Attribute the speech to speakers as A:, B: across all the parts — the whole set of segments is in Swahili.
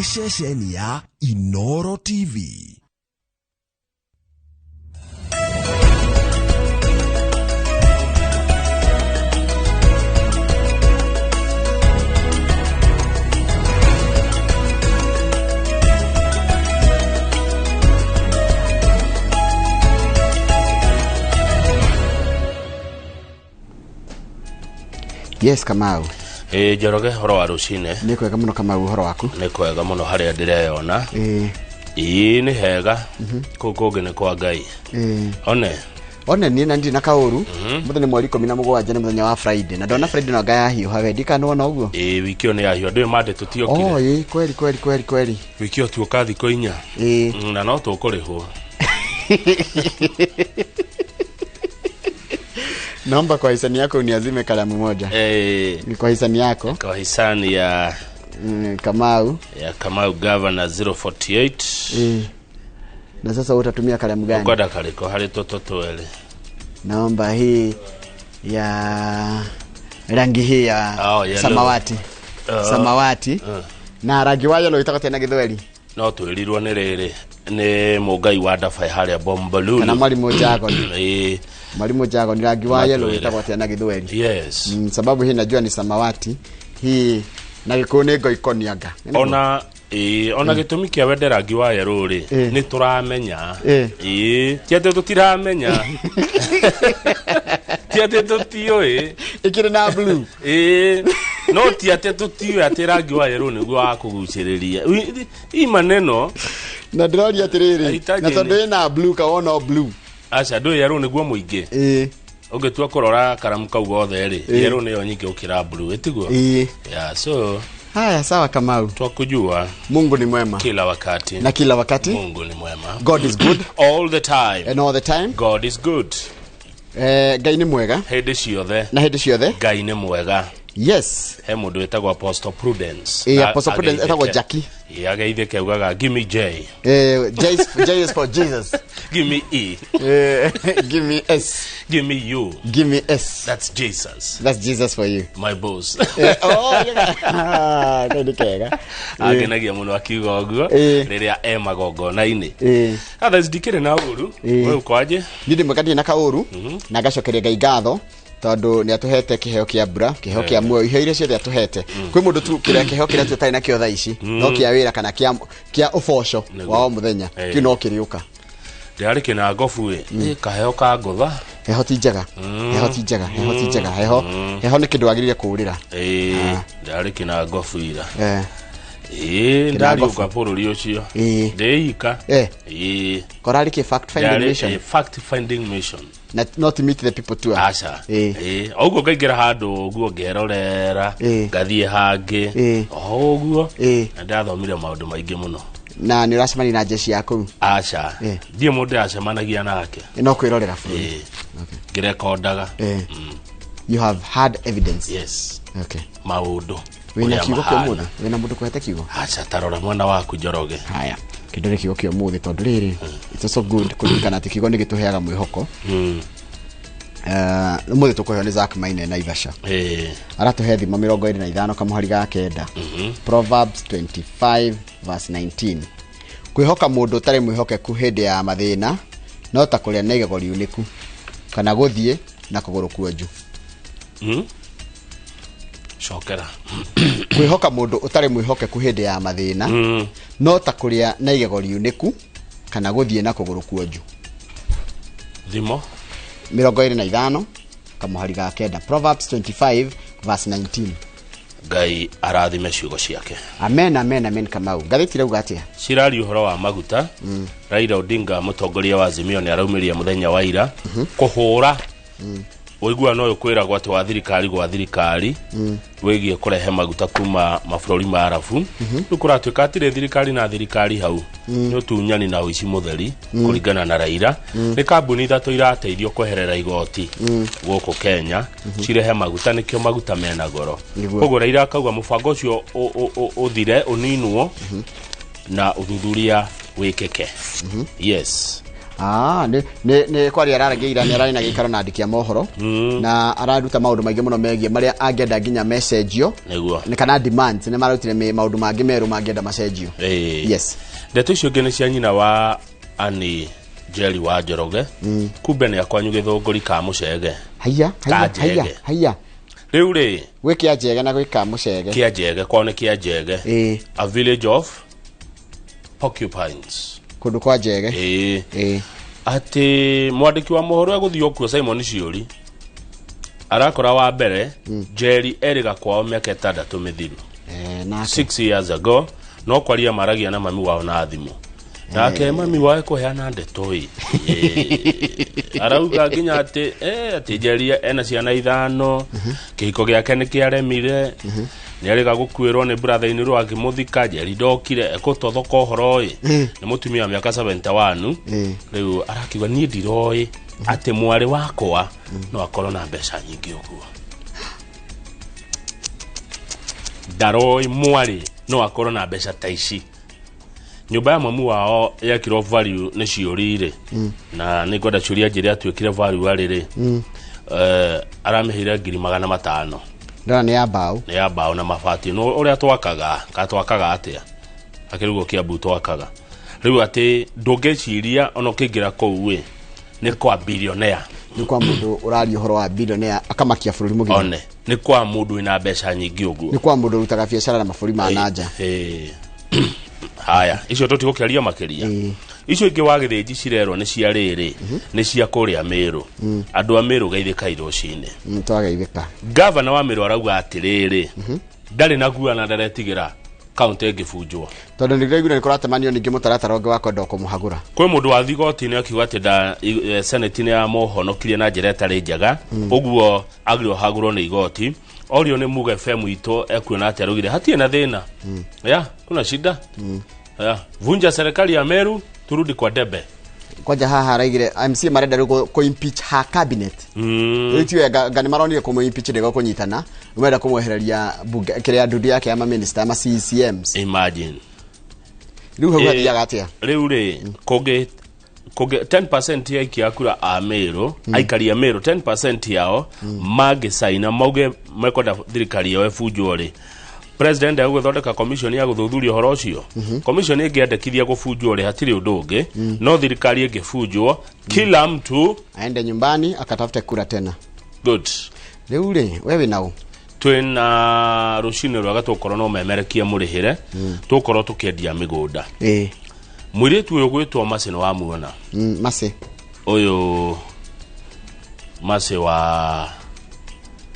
A: ni ceceni ya Inooro TV.
B: Yes, Kamau.
C: Njoroge horo wa rucine.
B: Nĩ kwega mũno Kamau, horo waku?
C: Nĩ kwega mũno harĩa ndĩreyona. Nĩ hega. Kũngĩ nĩ kwa Ngai. One
B: niĩ na ndĩ na kaũru. Mũthenya mweri 17 nĩ mũthenya wa Friday. Na ndona Friday no Ngai ahiũha we ndikanona ũguo.
C: Wiki ĩyo nĩ yahiũha. Ndũĩ mande tũtiokire.
B: Kweli.
C: Wiki ĩyo tuoka thikũ 4. Na no tũkũrĩhwo.
B: Naomba kwa hisani yako uniazime kalamu moja. Ni kwa hisani yako?
C: Kwa hisani ya
B: Kamau.
C: Ya Kamau Governor 048.
B: Na sasa utatumia kalamu gani?
C: Ukwenda kaliko hali twele.
B: Naomba hii ya rangi hii ya samawati. Samawati. Na rangi wa yellow itakote na githweli.
C: No twĩrirwo nĩ rĩrĩ nĩ mũngai wa Dabai harĩa Bombalulu.
B: Kana mwalimu Jago. Mwalimu Jago ni rangi wa yellow itakote na githweli.
C: Yes.
B: Sababu hii najua ni samawati. Hii na gikunego ikoniaga.
C: Ona gitumi kia wende rangi wa yellow ri ni turamenya. Tiate tutiramenya. Tiate tutioi. Ikire na blue. No tiate tutioi ati rangi wa yellow niguo akuguciriria. Ii maneno
B: na ndĩroria atiriri na tondu ina blue kaona blue.
C: Acha ndũ yellow niguo muingi. Ungetua kurora karamu kau gothe ri yellow niyo nyingi ukira blue etiguo. Yeah, so
B: haya sawa Kamau.
C: Twakujua
B: Mungu ni mwema
C: kila wakati.
B: Na kila wakati
C: Mungu ni mwema.
B: God is good
C: all the time.
B: And all the time
C: God is good.
B: Ngai ni mwega
C: hĩndĩ ciothe.
B: Na hĩndĩ ciothe
C: Ngai ni mwega.
B: Yes.
C: He mundu etagwo Apostle Prudence.
B: Apostle Prudence etagwo Jackie.
C: Ageithe keugaga give me J.
B: J is for Jesus.
C: Give me E.
B: Give me S.
C: Give me U.
B: Give me S.
C: That's Jesus.
B: That's Jesus for you.
C: My boss.
B: Kega.
C: Agenagia muno akiuga uguo riria magongona-ini. Others dikire na uru. Wewe kwaje?
B: Ndĩ mwekadie na kauru na gacokeria Ngai ngatho tondu ni atuhete kiheo kia mbura, kiheo kia muoyo, iheo iria ciothe atuhete. Kwi mundu tu kire kiheo kiria tutari na kio thaa ici no kia wira kana kia uboco wa muthenya ki no kiriuka.
C: Ndiari kina ngofu kaheo ka ngotha
B: heho ti njega. Heho ni kindu agirire kurira.
C: Ndiari kina ngofu ira. Ndari uka bururi ucio. Ndeika. Korari ki fact finding mission. Fact finding mission.
B: Not to meet the people too.
C: Acha. Oguo ngaingĩra handu oguo ngerorera ngathie hangi. Oguo. Ndathomire maundu maingi muno.
B: Na ni uracemani na jeshi yako?
C: Acha. Ndie mundu acemanagia nake.
B: No kwirorera buru.
C: Ngirekondaga.
B: You have had evidence.
C: Yes.
B: Okay.
C: Maundu.
B: Wina kiugo kio muda. Wina mundu kwete kiugo.
C: Acha tarora mwana waku Njoroge.
B: Haya. Kindore kiugo kio muthi tondu riri. It's so good kulikana ati kiugo ni gituheaga mwihoko. Muthi tukuheo ni Zack Maine na Ivasha. Aratuhe thima 25 kamuhari ga kenda. Proverbs 25 verse 19. Kwihoka mundu tari mwihokeku hindi ya mathina no ta kuria na igego riuniku kana guthie na kuguru kuonju.
C: Shokera.
B: Kwihoka mundu utari mwihokeku hindi ya mathina no ta kuria na igego riuniku kana guthie na kuguru kuonju.
C: Thimo
B: 25 kamuhari ga kenda. Proverbs 25 verse 19.
C: Ngai arathime ciugo ciake.
B: Amen Kamau. Ngathĩti rauga atia?
C: Cirari uhoro wa maguta. Raila Odinga mutongoria wa Azimio ni araumiria muthenya wa ira kuhura uiguano uyu kwiragwo ati wa thirikari gwa thirikari wigie kurehe maguta kuma mabũrũri ma Arabu. Nukuratuika atire thirikari na thirikari hau ni utunyani na uici mutheri kuringana na Raila. Ni kambuni ithatu irateithio kweherera igoti guku Kenya cirehe maguta nikio maguta mena goro. Koguo Raila akauga mubango ucio uthire uninwo na uthuthuria wikeke. Yes.
B: nĩ kwari ararageira nĩ ararĩ na gĩikaro na andĩki a mohoro na araruta maũndũ maingĩ mũno megiĩ marĩa angĩenda nginya message-io nĩ kana demands nĩ marutire maũndũ mangĩ merũ mangĩenda message-io. Yes.
C: Ndeto icio ngĩ nĩ cia nyina wa Ani Njeri wa Njoroge kumbe nĩ akwanyu gĩthũngũri ka mũcege.
B: Haya.
C: Rĩu rĩ
B: gwĩ kĩa njege na gwĩ ka mũcege.
C: Kĩa njege kwao nĩ kĩa njege. A village of Porcupines.
B: Kundu kwa njege.
C: Ati mwandiki wa mohoro agũthio kuo Simon Ciuri arakora wa mbere Njeri eriga kwao mĩaka 6 mĩthiru 6 years ago no kwaria maragia na mami wao na thimũ nake mami wae kuheana ndeto arauga nginya ati Njeri ena ciana 5 kĩhiko gĩake nĩ kĩaremire nĩ arega gũkuĩrwo nĩ brother-inĩ rwake mũthika Njeri ndokire ekũtothoka ũhoro nĩ mũtumia mĩaka 71 rĩu arakiuga niĩ ndiroĩ atĩ mwarĩ wakwa no akorwo na mbeca nyingĩ ũguo ndaroi mwarĩ no akorwo na mbeca ta ici. Nyumba ya mamu wao yakirwo value nĩ Ciuri na nĩ ngwenda Ciuri Njeri atuĩkire value arĩrĩ aramĩheire 500,000
B: ndana nĩ
C: ya mbaũ na mabati no ũrĩa twakaga atĩa akĩrugwo Kiambu twakaga rĩu atĩ ndũngĩciria ono kĩngĩra kũu nĩ kwa billionaire
B: nĩ kwa mũndũ ũraria ũhoro wa billionaire akamakia bũrũri mũgima
C: nĩ kwa mũndũ wĩna mbeca nyingĩ ũguo nĩ
B: kwa mũndũ ũrutaga biacara na mabũrũri ma nanja.
C: Haya icio tũtigũkĩaria makĩria icio ingĩ wa gĩthĩnji cirerwo nĩ cia rĩrĩ nĩ cia kũrĩa Mĩrũ andũ a Mĩrũ geithĩka irocinĩ
B: twageithĩka.
C: Gavana wa Mĩrũ arauga atĩrĩrĩ ndarĩ na guo na ndaretigĩra kaunti ĩngĩbunjwo
B: tondũ nĩ ndĩraigua nĩ kũratemanio ningĩ mũtaratara ũngĩ wa kwenda kũmũhagũra.
C: Kwĩ mũndũ wa thigoti-inĩ akiuga atĩ senate-inĩ ya mũhonokirie na njĩra ĩtarĩ njega ũguo agĩrwo hagũrwo nĩ igoti orio nĩ Muga FM itũ ekuona atĩ arugire hatie na thĩna kuna shida vunja serikali ya Meru turudi kwa debe
B: kwaja haha araigire MC marenda rĩu impeach ha cabinet ĩtio ngani maronire kũmũ impeach ndego kũnyitana ũmenda kũmwehereria bunge kĩrĩa ndudu yake ya minister ma CCMs.
C: Imagine
B: rĩu hau hathiaga atĩa
C: rĩu rĩ kũngĩ 10% ya ikiakura a Meru aikaria Meru 10% yao magĩcaina mauge mekwenda thirikari yao ebunjwo rĩ president agũthondeka commission ya gũthuthuria ũhoro ũcio commission ĩngĩandĩkithia gũbunjwo rĩ hatirĩ ũndũ ũngĩ no thirikari ĩngĩbunjwo kila mtu
B: aende nyumbani akatafute kura tena.
C: Good.
B: Rĩu rĩ wewe nao
C: twĩna rũcinĩ rwa gatũkorwo no memerekia mũrĩhĩre tũkorwo tũkĩendia mĩgũnda mwĩrĩtu ũyũ gwĩtwo Mase nĩ wamuona
B: Mase
C: ũyũ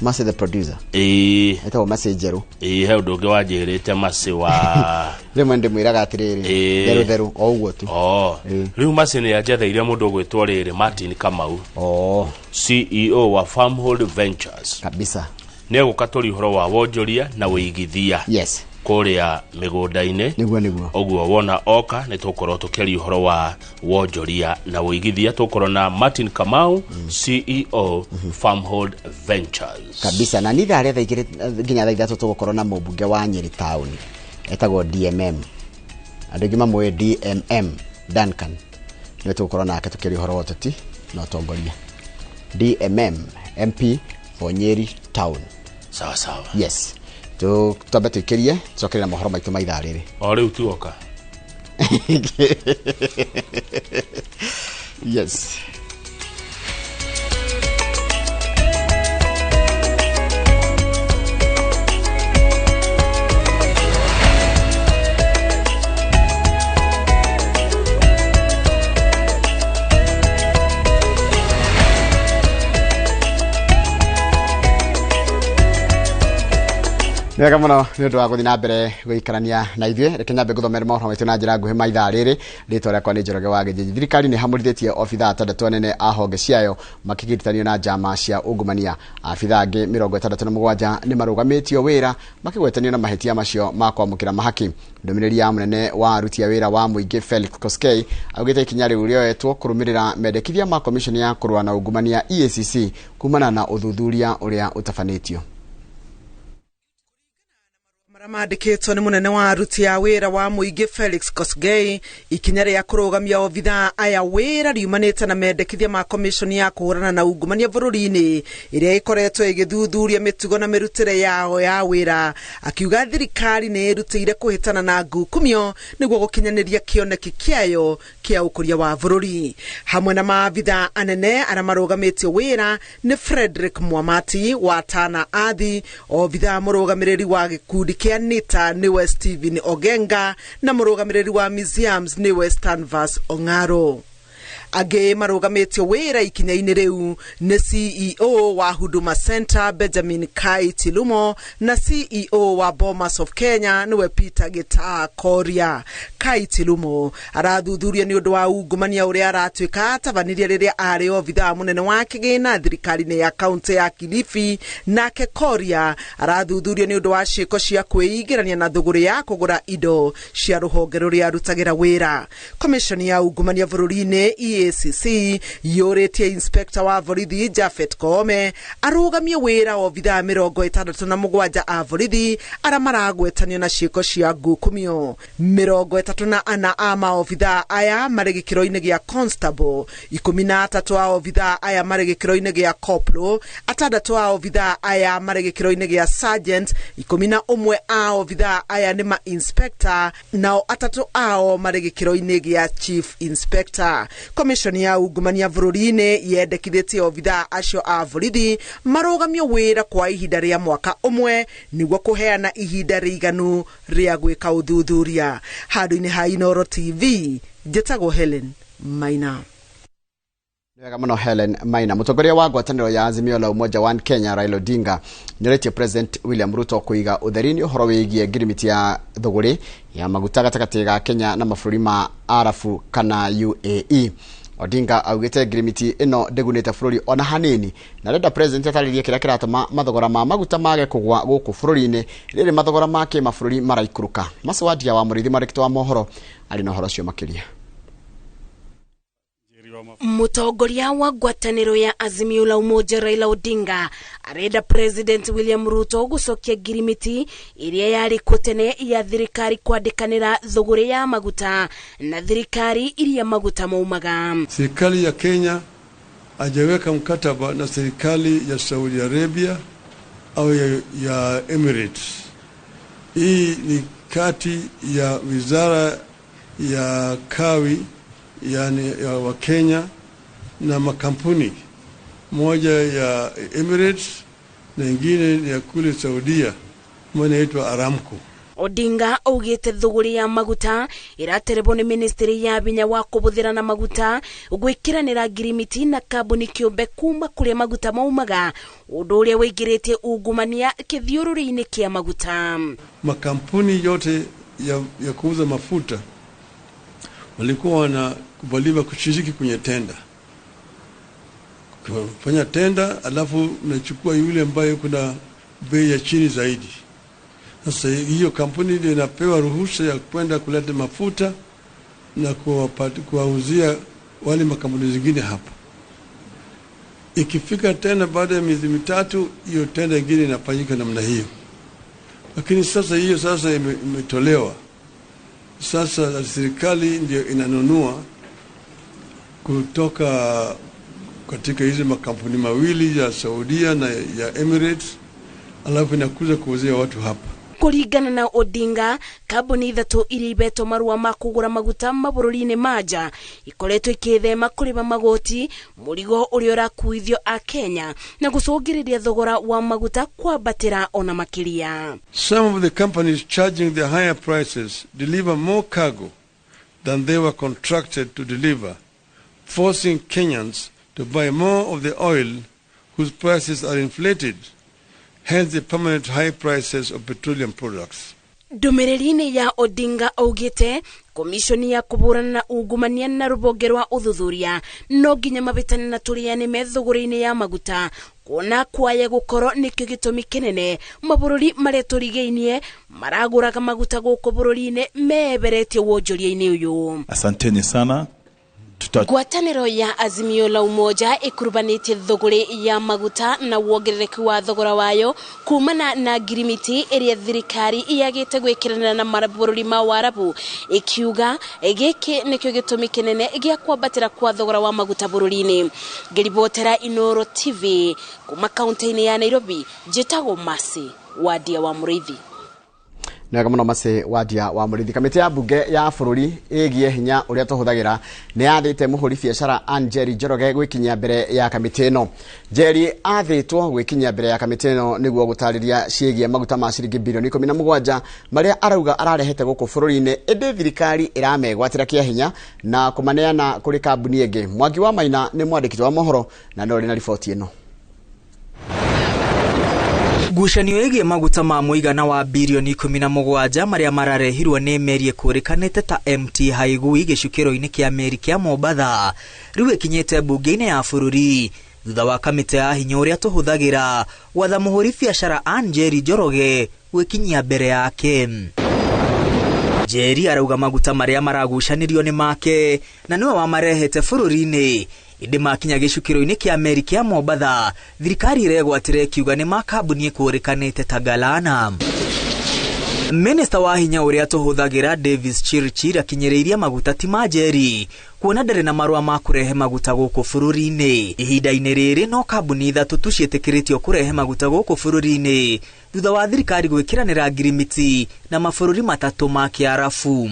C: Mase
B: the producer etagwo Mase Njerũ
C: he ũndũ ũngĩ wanjĩrĩte Mase wa
B: rĩmwe ndĩmwĩraga atĩrĩrĩ therũ o ũguo tu
C: rĩu Mase nĩ anjetheire mũndũ gwĩtwo rĩrĩ Martin Kamau CEO wa Farmhold Ventures
B: kabisa
C: nĩ egũka tũri ũhoro wa wonjoria na wĩigithia kũrĩa mĩgũnda-inĩ
B: nĩguo
C: ũguo wona oka nĩ tũkorwo tũkĩaria ũhoro wa wonjoria na wĩigithia tũkorwo na Martin Kamau CEO Farmhold Ventures
B: kabisa na nitha arĩa thaigire nginya thaa 3 tũgũkorwo na mũmbunge wa Nyeri town etagwo DMM andũ angĩ mamwe DMM Duncan nĩ tũgũkorwo nake tũkĩaria ũhoro wa ũteti na ũtongoria DMM MP for Nyeri town
C: sawa
B: yes tũtambe twĩkĩrie tũcokerera mohoro maitũ ma ithaa rĩrĩ
C: o rĩu tuoka
B: yes. Nega mũno nĩ ũndũ wa gũthiĩ na mbere gũikarania na ithuĩ reke nyambe gũthomera mohoro maitũ na njĩra nguhĩ ma ithaa rĩrĩ rĩtwa rĩakwa nĩ Njoroge wa Gĩthĩnji. Thirikari nĩ hamũrithĩtie obithaa 6 anene a honge ciayo makĩgirithanio na njama cia ungumania. Abithaa angĩ 67 nĩ marũgamĩtio wĩra makĩgwetanio na mahĩtia macio ma kwamũkĩra mahaki. Ndũmĩrĩri ya mũnene wa aruti a wĩra wa mũingĩ Felix Koskei augĩte ikinya rĩu rĩoetwo kũrũmĩrĩra mendekithia ma commission ya kũrũa na ungumania EACC kumana na ũthuthuria ũrĩa ũtabanĩtio.
D: Mandĩkĩtwo nĩ mũnene wa aruti a wĩra wa mũingĩ Felix Kosgei ikinya rĩa kũrũgamia obithaa aya wĩra riumanĩte na mendekithia ma commission ya kũhũrana na ungumania bũrũri-inĩ ĩrĩa ĩkoretwo ĩgĩthuthuria mĩtugo na mĩrutĩre yao ya wĩra, akiuga thirikari nĩ ĩrutĩire kũhĩtana na ngukumio nĩguo gũkinyanĩria kĩoneki kĩayo kĩa ũkũria wa bũrũri. Hamwe na maabithaa anene arĩa marũgamĩtio wĩra nĩ Frederick Mwamati wa Tana Athi, obithaa mũrũgamĩrĩri wa gĩkundi kĩa Nita niwe Stephen Ogenga na mũrũgamĩrĩri wa museums niwe Stanvas Ongaro. Angĩ marũgamĩtio wĩra ikinya-inĩ rĩu nĩ CEO wa Huduma Center Benjamin Kai Tilumo na CEO wa Bomas of Kenya niwe Peter Gita Koria. Kai Tilumo arathuthuria nĩ ũndũ wa ungumania ũrĩa aratuĩka atabanirie rĩrĩa arĩ obithaa mũnene wa kĩgĩna thirikari-inĩ ya kaunti ya Kilifi, nake Koria arathuthuria nĩ ũndũ wa ciĩko cia kwĩingĩrania na thũgũrĩ ya kũgũra indo cia rũhonge rũrĩa arutagĩra wĩra. Commission ya ungumania bũrũri-inĩ EACC yũrĩtie inspector wa borithi Jafet Koome arũgamie wĩra obithaa 67 a borithi arĩa maragwetanio na ciĩko cia ngukumio. 34 a maobithaa aya marĩ gĩkĩro-inĩ gĩa constable, 13 a obithaa aya marĩ gĩkĩro-inĩ gĩa corporal, 6 a obithaa aya marĩ gĩkĩro-inĩ gĩa sergeant, 11 a obithaa aya nĩ ma inspector, nao 3 ao marĩ gĩkĩro-inĩ gĩa chief inspector. Commission ya ungumania bũrũri-inĩ yendekithĩtie obithaa acio a borithi marũgamio wĩra kwa ihinda rĩa mwaka ũmwe nĩguo kũheana ihinda rĩiganu rĩa gwĩka ũthuthuria. Handũ-inĩ ha Inoro TV, njĩtagwo Helen Maina.
B: Wega mũno Helen Maina. Mũtongoria wa ngwatanĩro ya Azimio la Umoja One Kenya Raila Odinga nĩorĩtie President William Ruto kũiga ũtheri-inĩ ũhoro wĩgiĩ ngirimiti ya thũgũrĩ ya maguta gatagatĩ ga Kenya na mabũrũri ma Arabu kana UAE. Odinga augĩte ngirimiti ĩno ndĩgunĩte bũrũri ona hanini na renda President atarĩrie kĩrĩa kĩratũma mathogora ma maguta mage kũgwa gũkũ bũrũri-inĩ rĩrĩ mathogora ma kĩmabũrũri maraikũrũka. Macawadia wa mũrĩithi marĩkĩtwo wa mohoro arĩ na ũhoro ũcio makĩria.
E: Mũtongoria wa ngwatanĩro ya Azimio la Umoja Raila Odinga arenda President William Ruto gũcokia ngirimiti ĩrĩa yarĩ kũtene ya thirikari kwandĩkanĩra thũgũrĩ ya maguta na thirikari iria maguta maumaga.
F: Serikali ya Kenya hajaweka mkataba na serikali ya Saudi Arabia au ya Emirates. Hii ni kati ya wizara ya kawi yani ya wa Kenya na makampuni moja ya Emirates na ingine ya kule Saudia mwana inaitwa Aramco.
E: Odinga augĩte thũgũrĩ ya maguta ĩraterebwo nĩ ministry ya binya wa kũbũthĩra na maguta gwĩkĩranĩra ngirimiti na kambuni kĩũmbe kuma kũrĩa maguta maumaga, ũndũ ũrĩa wĩingĩrĩtie ungumania kĩthiũrũrĩ-inĩ kĩa maguta.
F: Makampuni yote ya kuuza mafuta walikuwa wanakubaliwa kushiriki kwenye tenda. Kufanya tenda alafu unachukua yule ambaye kuna bei ya chini zaidi. Sasa hiyo kampuni ndio inapewa ruhusa ya kwenda kuleta mafuta na kuwauzia wale makampuni zingine hapa. Ikifika tena baada ya miezi mitatu hiyo tenda nyingine inafanyika namna hiyo. Lakini sasa hiyo sasa imetolewa. Sasa serikali ndio inanunua kutoka katika hizi makampuni mawili ya Saudia na ya Emirates, alafu inakuja kuuzia watu hapa.
E: Kũringana na Odinga, kambuni ithatũ iria ibetwo marũa ma kũgũra maguta mabũrũri-inĩ manja ikoretwo ikĩthema kũrĩha magoti, mũrigo ũrĩa ũrakuithio a Kenya na gũcũngĩrĩria thogora wa maguta kwambatĩra ona makĩria.
F: Some of the companies charging the higher prices deliver more cargo than they were contracted to deliver, forcing Kenyans to buy more of the oil whose prices are inflated. Hence the permanent high prices of petroleum products.
E: Ndũmĩrĩri-inĩ ya Odinga augĩte komishoni ya kũbũrana na ungumania na rũhonge rwa ũthuthuria no nginya mabĩtane na tũrĩane me thũgũrĩ-inĩ ya maguta kuona kwaye gũkorwo nĩkĩo gĩtũmi kĩnene mabũrũri marĩa tũrigainie maragũraga maguta gũkũ bũrũri-inĩ meberetio wonjoria-inĩ ũyũ.
G: Asanteni sana.
E: Ngwatanĩro ya Azimio la Umoja ikurubanĩtie thogore ya maguta na wongerereki wa thogora wayo kumana na ngirimiti ĩrĩa thirikari yagĩte gwĩkĩrana na mabũrũri ma Warabu, ikiuga gĩkĩ nĩkĩo gĩtũmi kĩnene gĩa kwambatĩra kwa thogora wa maguta bũrũri-inĩ. Ngĩribotera Inoro TV kuma kaunti-inĩ ya Nairobi, njĩtagwo Masi Wadia wa Mũrĩithi.
B: Nega muno Masi Wadia wa Mũrĩithi. Kamĩtĩ ya mbunge ya bũrũri ĩgiĩ hinya ũrĩa tũhũthagĩra nĩ yathĩte mũhũri biacara Angeri Njoroge gwĩkinyia mbere ya kamĩtĩ ĩno. Njeri athĩtwo gwĩkinyia mbere ya kamĩtĩ ĩno nĩguo gũtarĩria ciĩgiĩ maguta ma ciringi bilioni 17 marĩa arauga ararehete gũkũ bũrũri-inĩ, ĩndĩ thirikari ĩramegwatĩra kĩa hinya na kũmaneana kũrĩ kambuni ĩngĩ. Mwangi wa Maina nĩ mwandĩki wa mohoro na nĩ na riboti ĩno.
G: Ngucanio ĩgiĩ maguta ma mũigana wa bilioni 17 marĩa mararehirwo nĩ meri ĩkũrĩkanĩte ta MT Haigui gĩcukĩro-inĩ kĩa meri kĩa Mombatha rĩu ĩkinyĩte mbunge-inĩ ya bũrũri thutha wa kamĩtĩ ya hinya ũrĩa tũhũthagĩra watha mũhũri biacara Angeri Njoroge gwĩkinyia mbere yake. Njeri arauga maguta marĩa maragucanĩrio nĩ make na nĩwe wamarehete bũrũri-inĩ, ĩndĩ makinya gĩcukĩro-inĩ kĩa meri kĩa Mombatha thirikari ĩregwatĩra ĩkiuga nĩ makambuni ĩkũrĩkanĩte ta Galana. Minista wa hinya ũrĩa tũhũthagĩra Davis Chirchir akinyĩrĩirie maguta ti ma Njeri kuona ndarĩ na marũa ma kũrehe maguta gũkũ bũrũri-inĩ. Ihinda-inĩ rĩrĩ no kambuni ithatũ tu ciĩtĩkĩrĩtio kũrehe maguta gũkũ bũrũri-inĩ thutha wa thirikari gwĩkĩranĩra ngirimiti na mabũrũri matatũ ma Kĩarabu.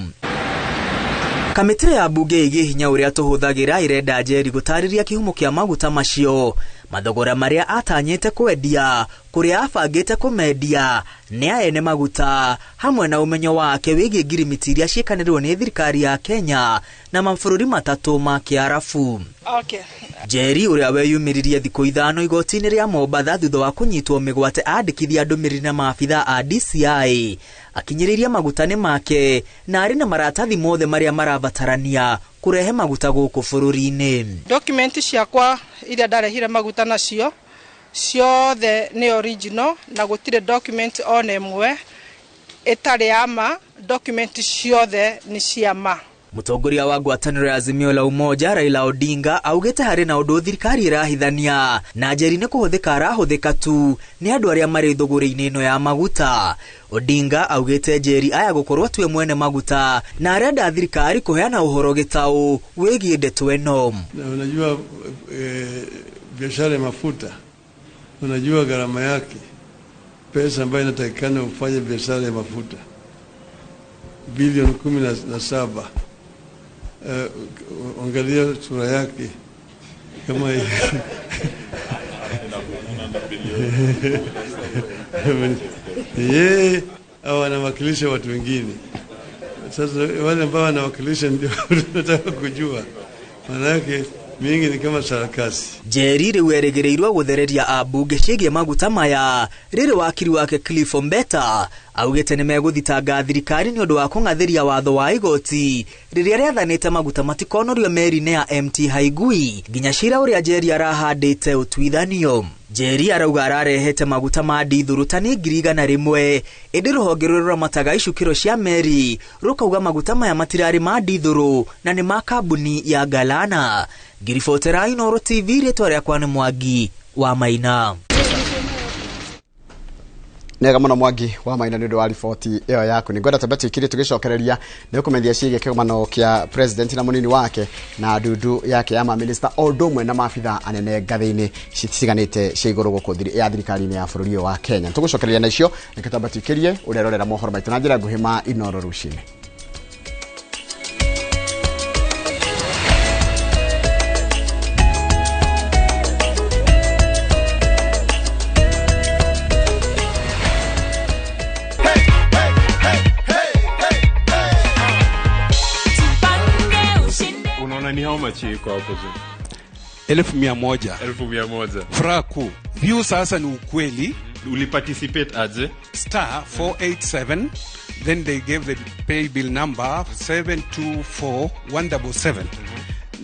G: Kamĩtĩ ya mbunge ĩgiĩ hinya ũrĩa tũhũthagĩra ĩrenda Njeri gũtarĩria kĩhumo kĩa maguta macio, mathogora marĩa atanyĩte kwendia, kũrĩa abangĩte kũmendia, nĩ aene maguta hamwe na ũmenyo wake wĩgiĩ ngirimiti iria ciĩkanĩrwo nĩ thirikari ya Kenya na mabũrũri matatũ ma Kĩarabu. Njeri ũrĩa weyumĩririe thikũ 5 igoti-inĩ rĩa Mombatha thutha wa kũnyitwo mĩgwate andĩkithia ndũmĩrĩri na maabitha a DCI akinyĩrĩirie maguta nĩ make na arĩ na maratathi mothe marĩa marabatarania kũrehe maguta gũkũ bũrũri-inĩ.
H: Dokumenti ciakwa iria ndarehire maguta nacio ciothe nĩ original na gũtirĩ document ona ĩmwe ĩtarĩ ya ma, dokumenti ciothe nĩ cia ma.
G: Mũtongoria wa ngwatanĩro ya Azimio la Umoja Raila Odinga augĩte harĩ na ũndũ thirikari ĩrahithania na Njeri nĩ kũhũthĩka arahũthĩka tu nĩ andũ arĩa marĩ thũgũrĩ-inĩ ĩno ya maguta. Odinga augĩte Njeri aya gũkorwo tuwe mwene maguta na arenda thirikari kũheana ũhoro gĩtaũ wĩgiĩ ndeto ĩno.
F: Unajua biashara ya mafuta, unajua gharama yake, pesa ambayo inatakikana ufanye biashara ya mafuta bilioni 17. Angalia sura yake kama yeye au anawakilisha watu wengine. Sasa wale ambao wanawakilisha ndio tunataka kujua, maana yake mingi ni kama sarakasi.
G: Njeri rĩu erĩgĩrĩirwo gũthereria ambunge ciĩgiĩ maguta maya, rĩrĩ wakiri wake Cliff Mbeta augĩte nĩ megũthitanga thirikari nĩ ũndũ wa kũng'athĩria watho wa igoti rĩrĩa rĩathanĩte maguta matikonorio meri-inĩ ya MT Haigui nginya cira ũrĩa Njeri arahandĩte ũtuithanio. Njeri arauga ararehete maguta ma dithũrũ tani 100,000 ĩndĩ rũhonge rũrĩa rũramataga icukĩro cia meri rũkauga maguta maya matirarĩ ma dithũrũ na nĩ ma kambuni ya Galana. Ngiribotera Inoro TV rĩtwa rĩakwa nĩ Mwangi wa Maina.
B: Nega muno Mwangi wa Maina nĩ ũndũ wa riboti ĩyo yaku. Nĩ ngwenda tũmbe twĩkire tũgĩcokereria nĩ kũmenyithia ciĩgiĩ kĩgomano kĩa president na mũnini wake na ndundu yake ya maminista o ũndũ ũmwe na maabitha anene ngathĩ-inĩ citiganĩte cia igũrũ gũkũ ya thirikari-inĩ ya bũrũri wa Kenya. Tũgũcokereria na icio nĩkĩo tũmbe twĩkĩrie ũrerorera mohoro maitũ na njĩra nguhĩ ma Inoro rũcinĩ.
I: Ni how much iko hapo tu?
J: 1,100.
I: 1,100.
J: Furaha kuu. View sasa ni ukweli.
I: Uliparticipate aje?
J: *487. Then they gave the pay bill number 724,177.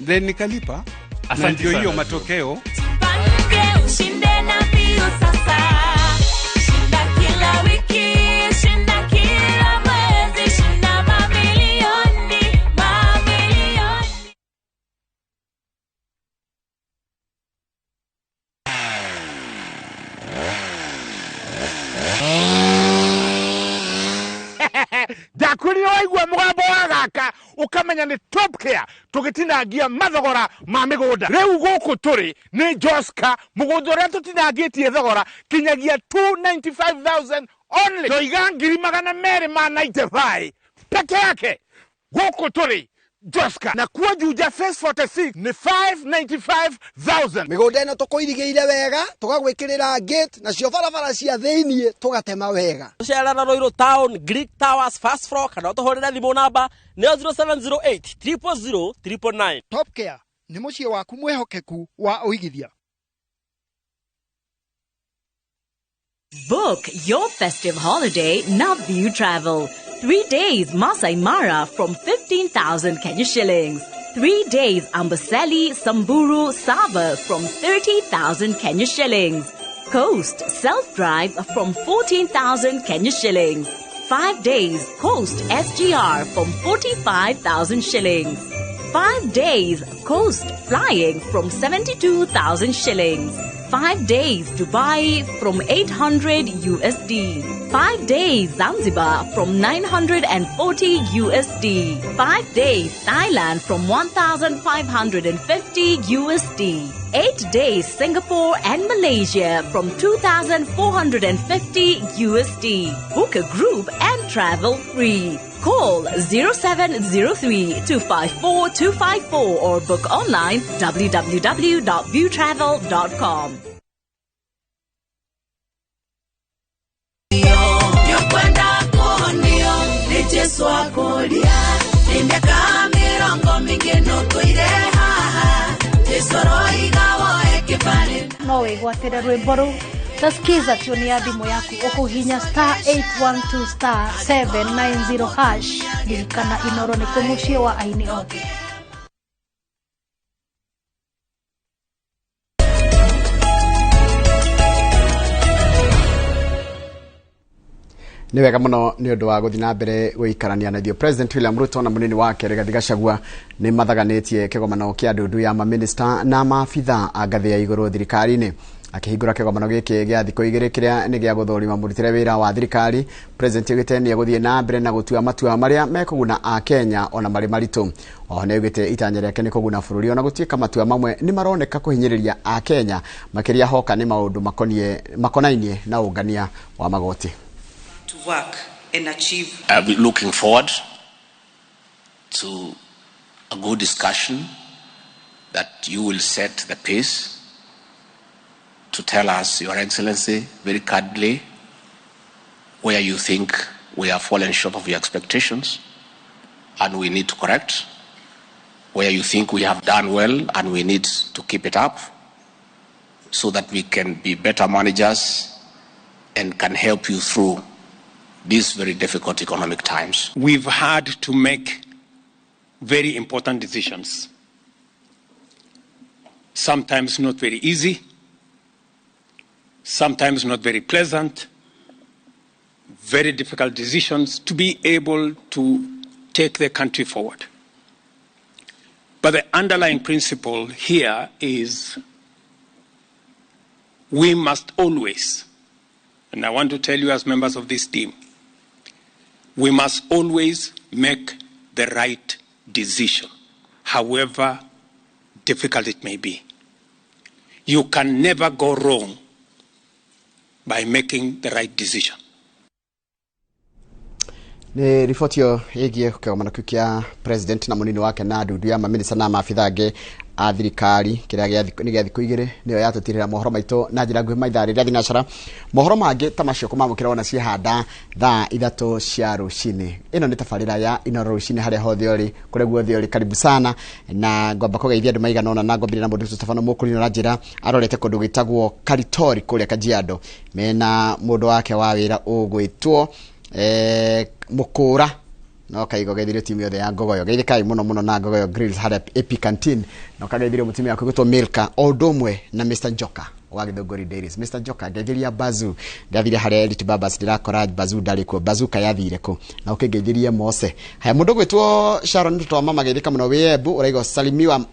J: Then nikalipa.
I: Asante
J: ndio hiyo
I: sana.
J: matokeo.
K: ndakwiri waigua mugambo wa gaka ukamenya ni top care tugitinangia mathogora ma migunda riu guku turi ni Joska mugunda uria tutinangitie thogora kinyagia 295,000 only toiga ngiri magana mere ma 95 peke yake guku turi Joska na kuwa Juja Phase 46 ni 595,000
L: migunda ino tukuirigiire wega tugagwikirira gate na cio barabara cia thiini tugatema wega
M: tucera na Roiro Town Greek Towers first floor kana tuhorera thimo namba ni 0708 000 999.
L: Top Care ni mucie waku mwehokeku wa uigithia.
N: Book your festive holiday Navview Travel. 3 days Masai Mara from 15,000 Kenya shillings. 3 days Amboseli, Samburu, Saba from 30,000 Kenya shillings. Coast Self-Drive from 14,000 Kenya shillings. 5 days Coast SGR from 45,000 shillings. 5 days Coast Flying from 72,000 shillings. 5 days Dubai from 800 USD. 5 days Zanzibar from 940 USD. 5 days Thailand from 1,550 USD. 8 days Singapore and Malaysia from 2,450 USD. Book a group and travel free. Call 0703 254 254 or book online www.viewtravel.com.
O: No wigwatire rwimbo ru tasikiza tuni ya thimu yaku ukuhinya *812*790# dirikana Inoro ni kumucie wa aini othe.
B: Ni wega muno ni undu wa guthina mbere guikarania na dio President William Ruto na munini wake Rigathi Gachagua ni mathaganetie kigomano kia ndundu ya maminista na maabitha a ngathi ya iguru thirikari-ini. Akihingura kigomano giki gia thikũ igĩrĩ kiria ni gia guthurima murutire wira wa thirikari, President Gite ni guthie na mbere na gutua matua maria mekuguna a Kenya ona mari maritu. Oho ni Gite itanya riake ni kuguna bururi ona gutiika matua mamwe ni maroneka kuhinyiriria a Kenya makiria hoka ni maundu makonainie na ungania wa magoti.
P: To work and achieve.
Q: I'll be looking forward to a good discussion that you will set the pace to tell us, Your Excellency, very candidly, where you think we have fallen short of your expectations and we need to correct, where you think we have done well and we need to keep it up so that we can be better managers and can help you through these very difficult economic times.
J: We've had to make very important decisions. Sometimes not very easy, sometimes not very pleasant, very difficult decisions to be able to take the country forward. But the underlying principle here is we must always, and I want to tell you as members of this team, we must always make the right decision, however difficult it may be. You can never go wrong by making the right decision.
B: Ni ripotio igie kigomano kia President na munini wake na ndundu ya maminista na maabitha ange a thirikari kiria ni gia thikũ igĩrĩ niyo yatutirira mohoro maitu na njira nguhĩ maithaa rĩrĩa thinacara. Mohoro mangĩ ta macio kumamũkĩra ona ciehanda thaa 3 cia rũcinĩ. Ĩno nĩ tabarĩra ya Inoro rũcinĩ harĩa hothe ũrĩ kũrĩa guothe ũrĩ, karibu sana na ngwamba kũgeithia andũ maigana ona na ngombire na mũndũ Stefano Mũkũrinũ na njĩra arorete kũndũ gwĩtagwo Karitori kũrĩa Kajiado mena mũndũ wake wa wĩra ũgwĩtwo Mũkũra no kaigo geithire timu yothe ya Ngogoyo geithie kai muno na Ngogoyo Grills harĩa Epic Canteen no kageithire mutimi yako gwĩtwo Milka Odomwe na Mr Njoka wa Githunguri Dairies. Mr Njoka geithiria Bazu ndathire harĩa Elite Babas ndirakora Bazu ndarikuo Bazuka yathire ku na ukigeithirie Mose haya mundu gwĩtwo Sharon Nduto mama geithika muno Wiebu uraigo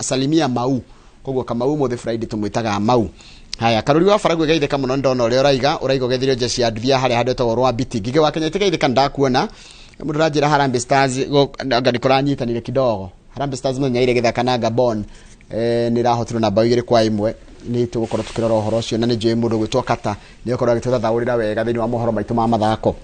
B: Salimia Mau koguo Kamau mothe Friday tumwitaga Mau. Haya karuri wa Faragwe geithika muno ndona ũrĩa ũraigo geithirio jeshi ya nduthia harĩa handetwo rwa biti gige wa Kenya geithika ndakuona mundu rajira Harambee Stars ngani kuranyitanire kidogo Harambee Stars no nyaire githaka na Gabon ni rahotirwo na bao 2-1 ni tugukora tukirora uhoro ucio na ni njoe mundu gwitwa Kata ni ukora gitutha thaurira wega thini wa mohoro maitu ma mathako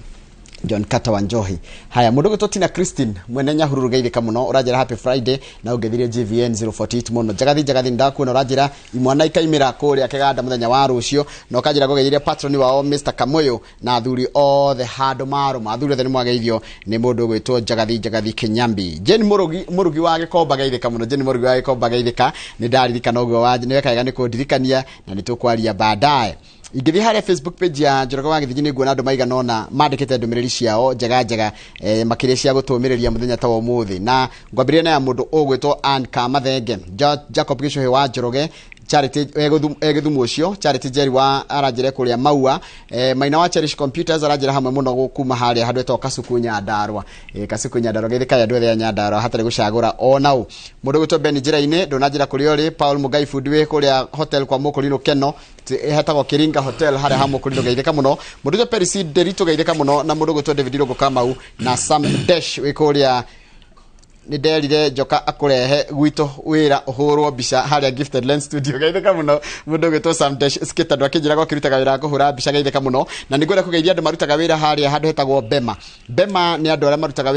B: John Kata wa Njohi. Haya mundu gwitwa Tina Christine mwene Nyahururu geithika muno urajira happy Friday na ugethire JVN 048 muno jagathi ndakuona urajira imwana ikaimira kuria keganda muthenya wa rucio na ukajira kugeithire patron wao Mr Kamoyo na athuri othe hando maro athuri othe ni mwageithio ni mundu gwitwa jagathi Kenyambi. Jeni murugi wa gikomba geithika muno Jeni murugi wa gikomba geithika ni ndaririkana ogwo waje ni wekaga ni kundirikania na nitukwaria baadaye. Igithi haria Facebook page ya Njoroge wa Githiji ni nguona andu maigana ona mandikite ndumiriri ciao njega makire cia gutumireria muthenya ta umuthi na ngwambiria na ya mundu ugwitwo Ann Kamathenge Jacob Gishohe wa Njoroge Charity egithumu ucio Charity Jerry wa arajire kuria maua maina wa Cherish Computers arajira hamwe muno gukuma haria handu etwa Kasuku Nyandarwa Kasuku Nyandarwa githika ya ndwethe ya Nyandarwa hatari gucagura onau mundu gwitwo Ben Njira-ine ndonajira kuri ori Paul Mugai Food we kuria hotel kwa Mukurino Keno hetagwo Kiringa Hotel haria ha Mukurino geithika muno mundu gwitwo Percy Derito geithika muno na mundu gwitwo David Rogo Kamau na Sam Dash we kuria ni derire joka akurehe gwito wira uhurwo bica haria Gifted Lens Studio geithika muno mundu gwitwo Sam Dash skita ndo akijira go kirutaga wira kuhura bica geithika muno na nigwenda kugeithia andu marutaga wira haria handu hetagwo Bema ni andu aria marutaga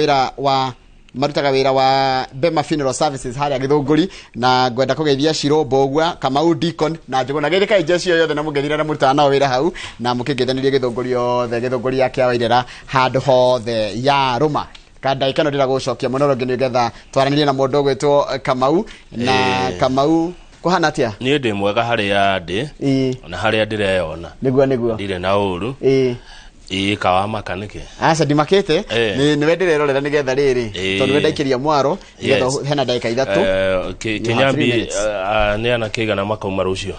B: wira wa Bema Funeral Services haria Githunguri na ngwenda kugeithia Shirombo ogwa Kamau Deacon na njuguna geithika jeshi yothe na mugeithira na murutaga nao wira hau na mukigeithanirie Githunguri yothe Githunguri yake awairira handu hothe ya ruma kada ikano ndira gucokia monoro ngini getha twaranirie na mundu gwitwo Kamau na Kamau kuhana atia ni ndi mwega haria ndi na haria ndireyona niguo ndire na uru kawa makanike asa dimakete ni wendirerorera ni getha riri tondu wendakiria mwaro getha hena dakika 3 Kinyambi ni ana kigana makauma rucio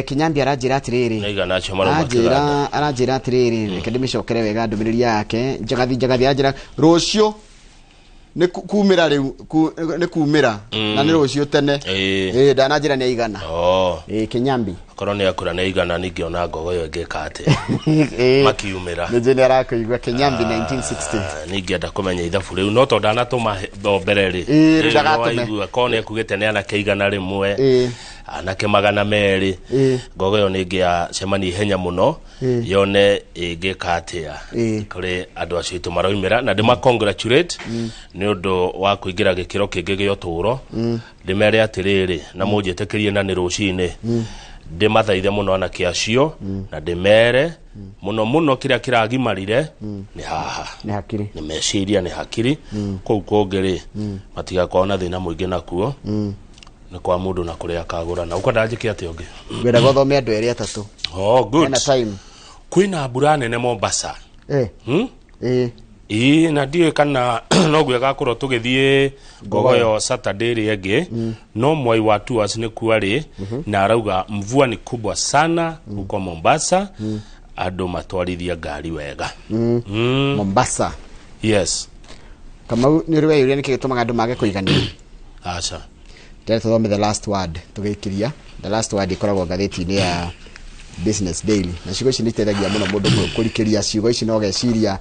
B: Kinyambi arajira atiriri naigana acio maroma arajira atiriri reke ndimicokere wega ndumiriri yake njagathi ajira rucio ni kumira riu ni kumira na ni rucio tene ndanajira ni igana Kinyambi korwo ni akura ni igana ningiona ngogo yo ngeka ate makiumira ni jeni arakuigwa Kinyambi 1960 ningienda kumenya ithabu riu no tonda na tuma mbere ri ndagatume kone akugite ne ana keigana rimwe anake magana meri ngogo yo ningia cemani henya muno yone ngeka atia kuri andu acio itu maroimira na ndima congratulate ni undu wa kuingira gikiro kingi gyo turo ndimere atiriri na munjitekirie na ni rucine ndimathaithe muno ana kiacio na ndimere muno kiria kiragimarire ni haha ni hakiri ni meciria ni hakiri kou kongeri matiga kona thina muingi nakuo ni kwa mundu na kuria kagura na uko ndanjike ati onge ngwenda gothome andu eri atatu good na time kwina mbura nene Mombasa na ndiye kana no gwega kuro tugithie ngogo yo Saturday rienge no mwai wa tours ni kuari na arauga mvua ni kubwa sana huko Mombasa ado matwarithia ngari wega Mombasa yes kama ni riwe yuri ni kigitumaga andu mage kuigania acha tell to the last word tugikiria the last word ikoragwo ngatheti-ini ya Business Daily na ciugo ici niteithagia muno mundu kurikiria ciugo ici no geciria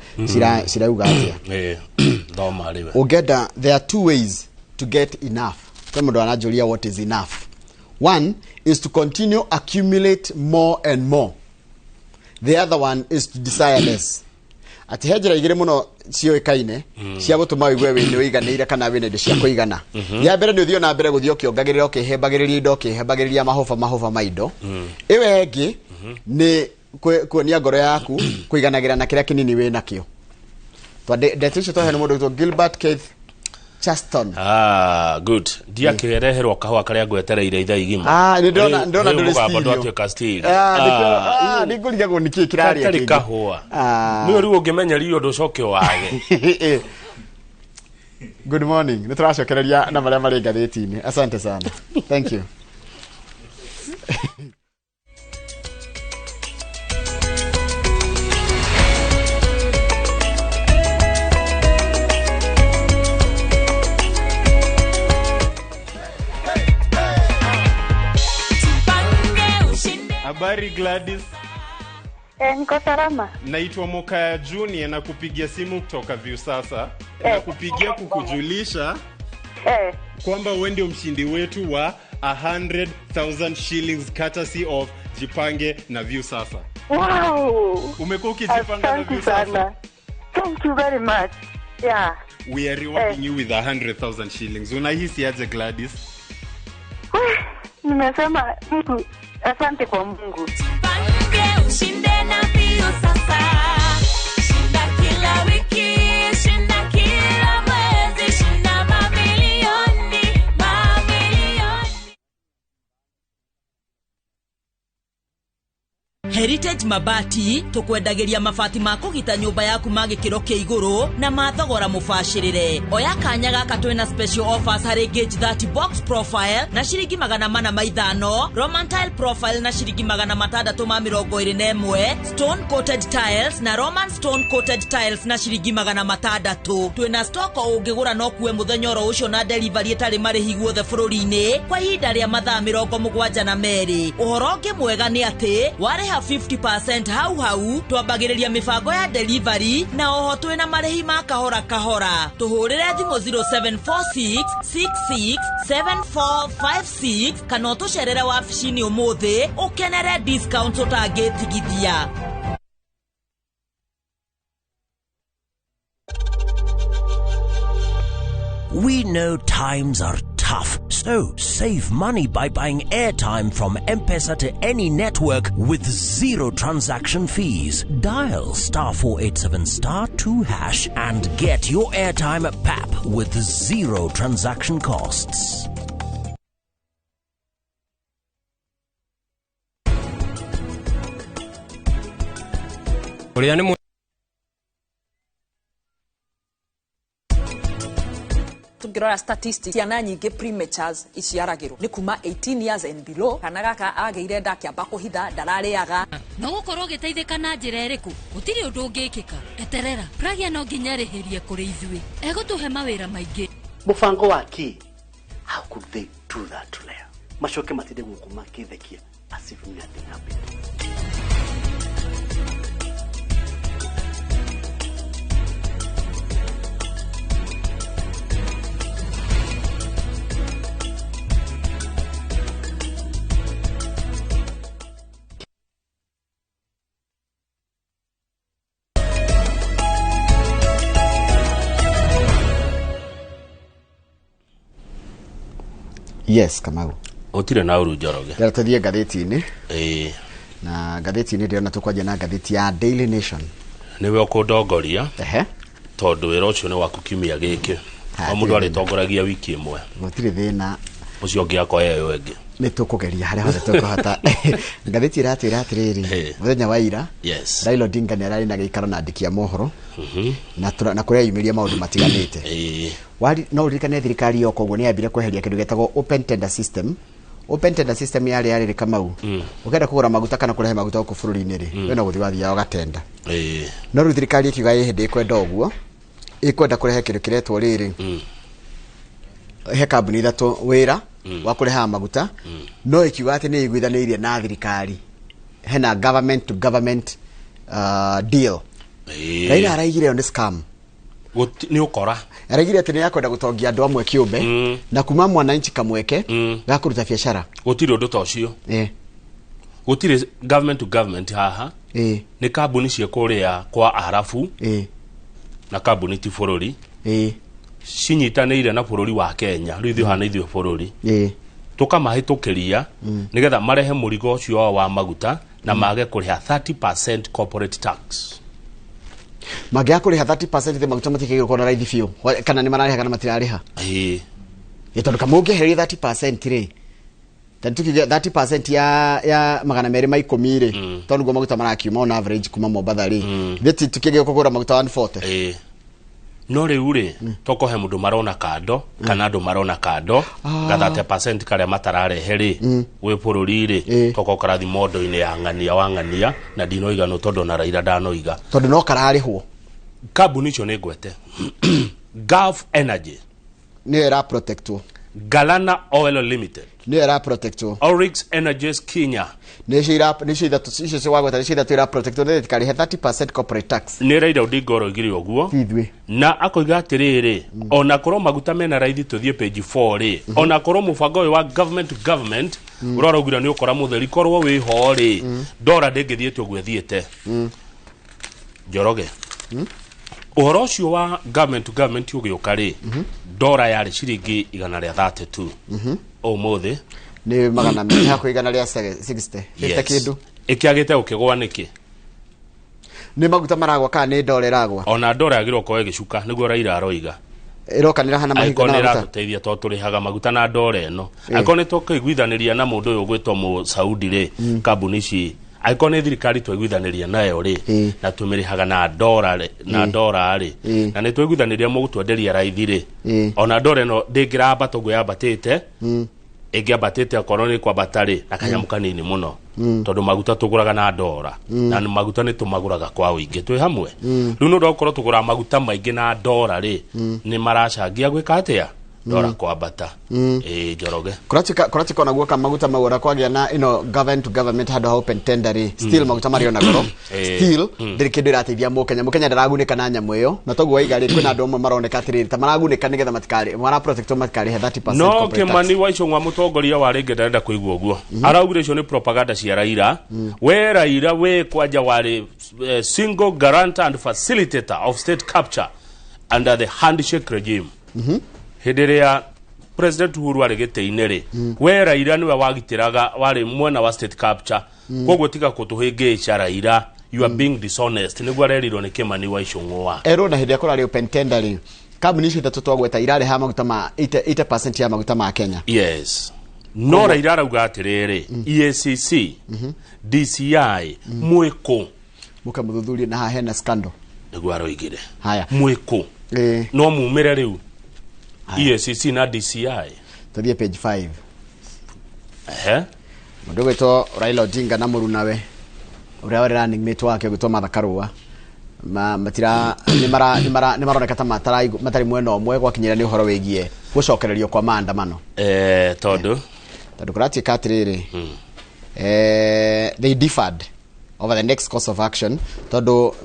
B: cirauga atia thoma riwe ugenda there are two ways to get enough kama mundu anajulia what is enough one is to continue accumulate more and more the other one is to desire less ati hejera igire muno cioikaine cia gutuma wigwe wini wiganire kana wini ndi cia kuigana ya mbere ni uthio na mbere guthio kiongagirira ukihembagiriria indo ukihembagiriria mahofa maindo iwe engi ni kuonia ngoro yaku kuiganagira na kiria kinini we nakio ndetucio tohe ni mundu gwitwo Gilbert Keith Chaston good dia kireherwo kahwa karia ngwetereire itha igima ni ndona nduri studio ni nguriga go niki kirari ati kahwa ni uri ungimenya rio nducoke wage good morning ni turacokereria na maria mari ngatheti-ini asante sana thank you
I: Habari Gladys.
R: Niko salama.
I: Naitwa Mokaya Junior na kupigia simu kutoka Viusasa. Na kupigia kukujulisha kwamba wewe ndio mshindi wetu wa 100,000 shillings courtesy of Jipange na Viusasa.
R: Wow.
I: Umekuwa ukijipanga na Viusasa.
R: Thank you very much. Yeah.
I: We are rewarding you with 100,000 shillings. Unahisi aje Gladys?
R: Nimesema Mungu, asante kwa Mungu.
S: Jipange ushinde na Viusasa. Shinda kila wiki, shinda kila mwezi, shinda mamilioni, mamilioni.
N: Heritage Mabati tukwendagiria mabati ma kugita nyumba yaku ma gikiro kia iguru na mathogora mubashirire. Oya kanya gaka twina special offers hari gauge 30 box profile na shiringi 450, Roman tile profile na shiringi 621, stone coated tiles na Roman stone coated tiles na shiringi 600. Twina stock ungigura no kuwe muthenyoro ucio na delivery etari marihi guothe bururi-ini kwa ihinda ria mathaa 72. Uhoro ungi mwega ni ati wareha 50% hau twambagiriria mibango ya delivery na oho twina marihi ma kahora kahora. Tuhurire thimu 0746667456 kana tucerere wabici-ini umuthi ukenere discount utangitigithia.
A: We know times are tough, so save money by buying airtime from M-Pesa to any network with zero transaction fees. Dial *487*2# and get your airtime PAP with zero transaction costs.
T: Tungirora statistics ciana nyingi prematures iciaragirwo ni kuma 18 years and below. Kana gaka ageire ndakiamba kuhitha ndarariaga
U: no gukorwo giteithika na njira iriku gutiri undu ungikika eterera pragia no nginya rihirie kuri ithui egutuhe mawira maingi
V: mubango waki how could they do that to Leah macoke matinde gukuma kithekia as if nothing happened.
B: Yes, Kamau.
C: Otire na uru Njoroge.
B: Ndio tuthie ngatheti-ini. Na ngatheti-ini ndio na tukwaje na ngatheti ya Daily Nation.
C: Niwe okundongoria. Tondu wira ucio ni waku kiumia giki. O mundu ari tongoragia wiki imwe.
B: Gutire thina.
C: Ucio ngiako yeyo engi.
B: Ni tukugeria haria hothe tukuhota. Ngatheti iratwira atiriri. Muthenya wa ira.
C: Yes.
B: Raila Odinga ni arari na gikaro na andiki a mohoro. Na kuria yumiria maundu matiganite. Wali no ririkane thirikari yoko guo ni yambire kweheria kindu getagwo open tender system. Open tender system yari Kamau. Ukenda kugura maguta kana kurehe maguta ku bururi-ini ri. Wena guthi wathi yao gatenda. No ru thirikari ikiuga yehende ikwenda uguo. Ikwenda kurehe kindu kiretwo riri. He kambuni ithatu wira wa kureha maguta. No ikiuga ati ni igwithanirie na thirikari. Hena government to government deal. Raila araigire on scam.
C: Ni ukora
B: aragire ati ni yakwenda gutongia andu amwe kiumbe na kuma mwananchi kamweke gakuruta biashara
C: gutire undu ta ucio gutire government to government haha ni kambuni cia kuria kwa arafu na kambuni ti bururi cinyitanire na bururi wa Kenya riu hana ithuĩ bururi tukamahitukiria nigetha marehe murigo ucio wa maguta na mage kuriha 30% corporate tax.
B: Magia kuriha 30% the maguta matikigirwo kona raithi biu kana ni marariha kana matirariha tondu kamuge heri 30% ri tantu kiga 30% ya magana meri mai 10 ri tondu go maguta marakiuma on average kuma Mombasa ri theti tukige kugura maguta 140
C: no riu ri tokohe mundu marona kando kana andu marona kando ga 30% kare matararehe ri wi bururi ri toko karathi mondo-ini ya ng'ania wa ng'ania na ndinoiga no tondu na Raila ndanoiga
B: tondu no kararihwo
C: kambuni icio ni ngwete Gulf Energy
B: ni era protectwo
C: Galana Oil Limited
B: Ni era protect.
C: Oryx Energies Kenya.
B: Ni shira cio wagweta ni shira twira protect ni tikari 30% corporate tax.
C: Ni Raila Odinga orogire oguo. Na akoiga atiriri ona korwo maguta mena raithi tuthie page 4 ri ona korwo mubango wa government urorogura ni ukora mutheri korwo wi ho ri dora ndengithiete ogwe thiete Njoroge uhoro ucio wa government ugiuka ri dora yari ciringi 132 umuthi
B: ni magana meha ku 160 ite kindu
C: ikiagite ukigwa niki
B: ni maguta maragwa kana ni dora iragwa
C: ona dora yagirwo ko gicuka niguo Raila aroiga
B: irokanira hana mahingo na maguta
C: tuteithia to turihaga maguta na dora eno akone to kiguithaniria na mundu uyu gwitwo mu Saudi ri kambuni ici aikone thirikari twiguithaniria nayo ri na tumirihaga na dora ri na ni twiguithaniria mu gutwenderia raithi ri ona dora eno ndingiramba togo yabatite batete akoroni kwa batari na kanyamu kanini muno tondu maguta tuguraga na dora na maguta ni tumaguraga kwa wingi twi hamwe riu no ndokoro tugura maguta maingi na dora ri ni maracangia gwika atia dora kwa bata Njoroge
B: kurati kona guoka maguta magura kwagia na government to government had open tender still maguta mario na goro still ndirikindu irateithia mukenya ndaragunika na nyamu iyo na togu waiga ri kwina ndomo maroneka atiriri ta maragunika nigetha matikari mara protect matikari 30%
C: no Kimani Waicung'wa mutongoria wa ringi ndarenda kuigua uguo araugire icio ni propaganda cia Raila we Raila we kwanja wari single guarantor and facilitator of state capture under the handshake regime Hederia President Uhuru arigete-ini ri we Raila niwe wagitiraga wari mwena wa state capture koguo tiga kutuhingica Raila you are being dishonest niguo arerirwo ni Kimani Waicung'wa
B: ero na hindi akora ri open tender ri kambuni icio itatu twagweta irare ha maguta ma 80% ya maguta ma Kenya
C: yes no Raila arauga atiriri EACC DCI mwiko
B: muka muthuthuria na ha hena scandal
C: niguo aroigire
B: haya
C: mwiko no mumire riu EACC na DCI
B: tuthie page 5 mundu gwetwo Raila Odinga na murunawe uria wari running mate wake gwetwo Mathakarua matira ni maroneka ta matari mwena omwe gwakinyira ni uhoro wigie gucokererio kwa maandamano
C: tondu
B: kurati katiriri they differed over the next course of action tondu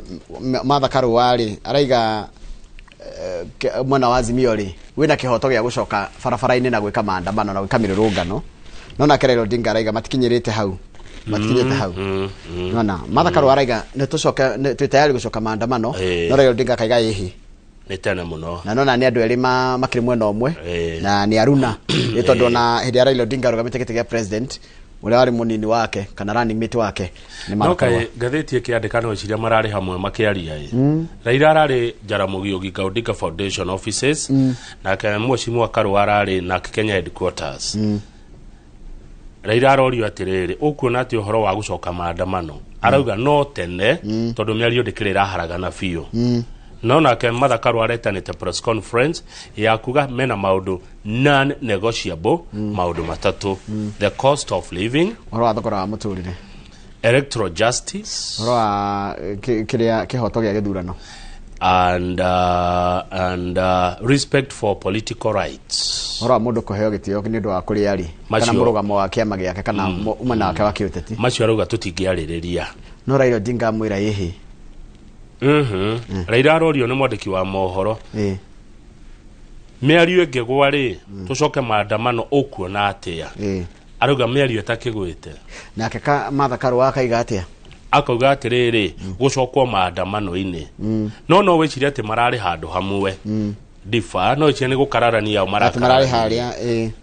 B: Mathakarua ri araiga mwana wa Azimio ri wina kihoto gya gucoka barabara-ini na gwika maandamano na gwika mirurungano nona Raila Odinga araiga matikinyirite hau nona Mathakarua araiga ne tucoke twitayari gucoka maandamano no Raila Odinga kaiga ihi
C: ni tena muno
B: na nona ni andu eri makiri mwena omwe na ni aruna ni tondu na hindi Raila Odinga rugamite giti gya president uria wari munini wake kana running mate wake
C: ni Mathakarua gatheti ikiandikano ciria marari hamwe makiaria Raila arari Jaramogi Oginga Odinga Foundation offices na Mheshimiwa Karua arari na Kenya headquarters Raila arorio atiriri ukuona ati uhoro wa gucoka maandamano arauga no tene tondu miario ndikirira haraga na biu no na Mathakarua aretanite press conference ya kuga mena maundu non negotiable maundu matatu the cost of living
B: uhoro wa thogora wa muturire
C: electoral justice
B: uhoro wa kiria kihoto gya githurano
C: and respect for political rights
B: uhoro wa mundu kuheo gitio ni ndu wa kuriari kana murugamo wa kiama giake kana umana wake wa kiuteti
C: macio aruga tutingiaririria
B: no Raila Odinga mwira yihi
C: Raila arorio ni mwandiki wa mohoro miario ingigwa ri tucoke maandamano ukuona atia aruga miario itakigwite
B: nake Mathakarua akaiga atia
C: akauga atiriri gucokwo maandamano-ini no wiciria ati marari handu hamwe difa no ichi ni gukararania
B: marari haria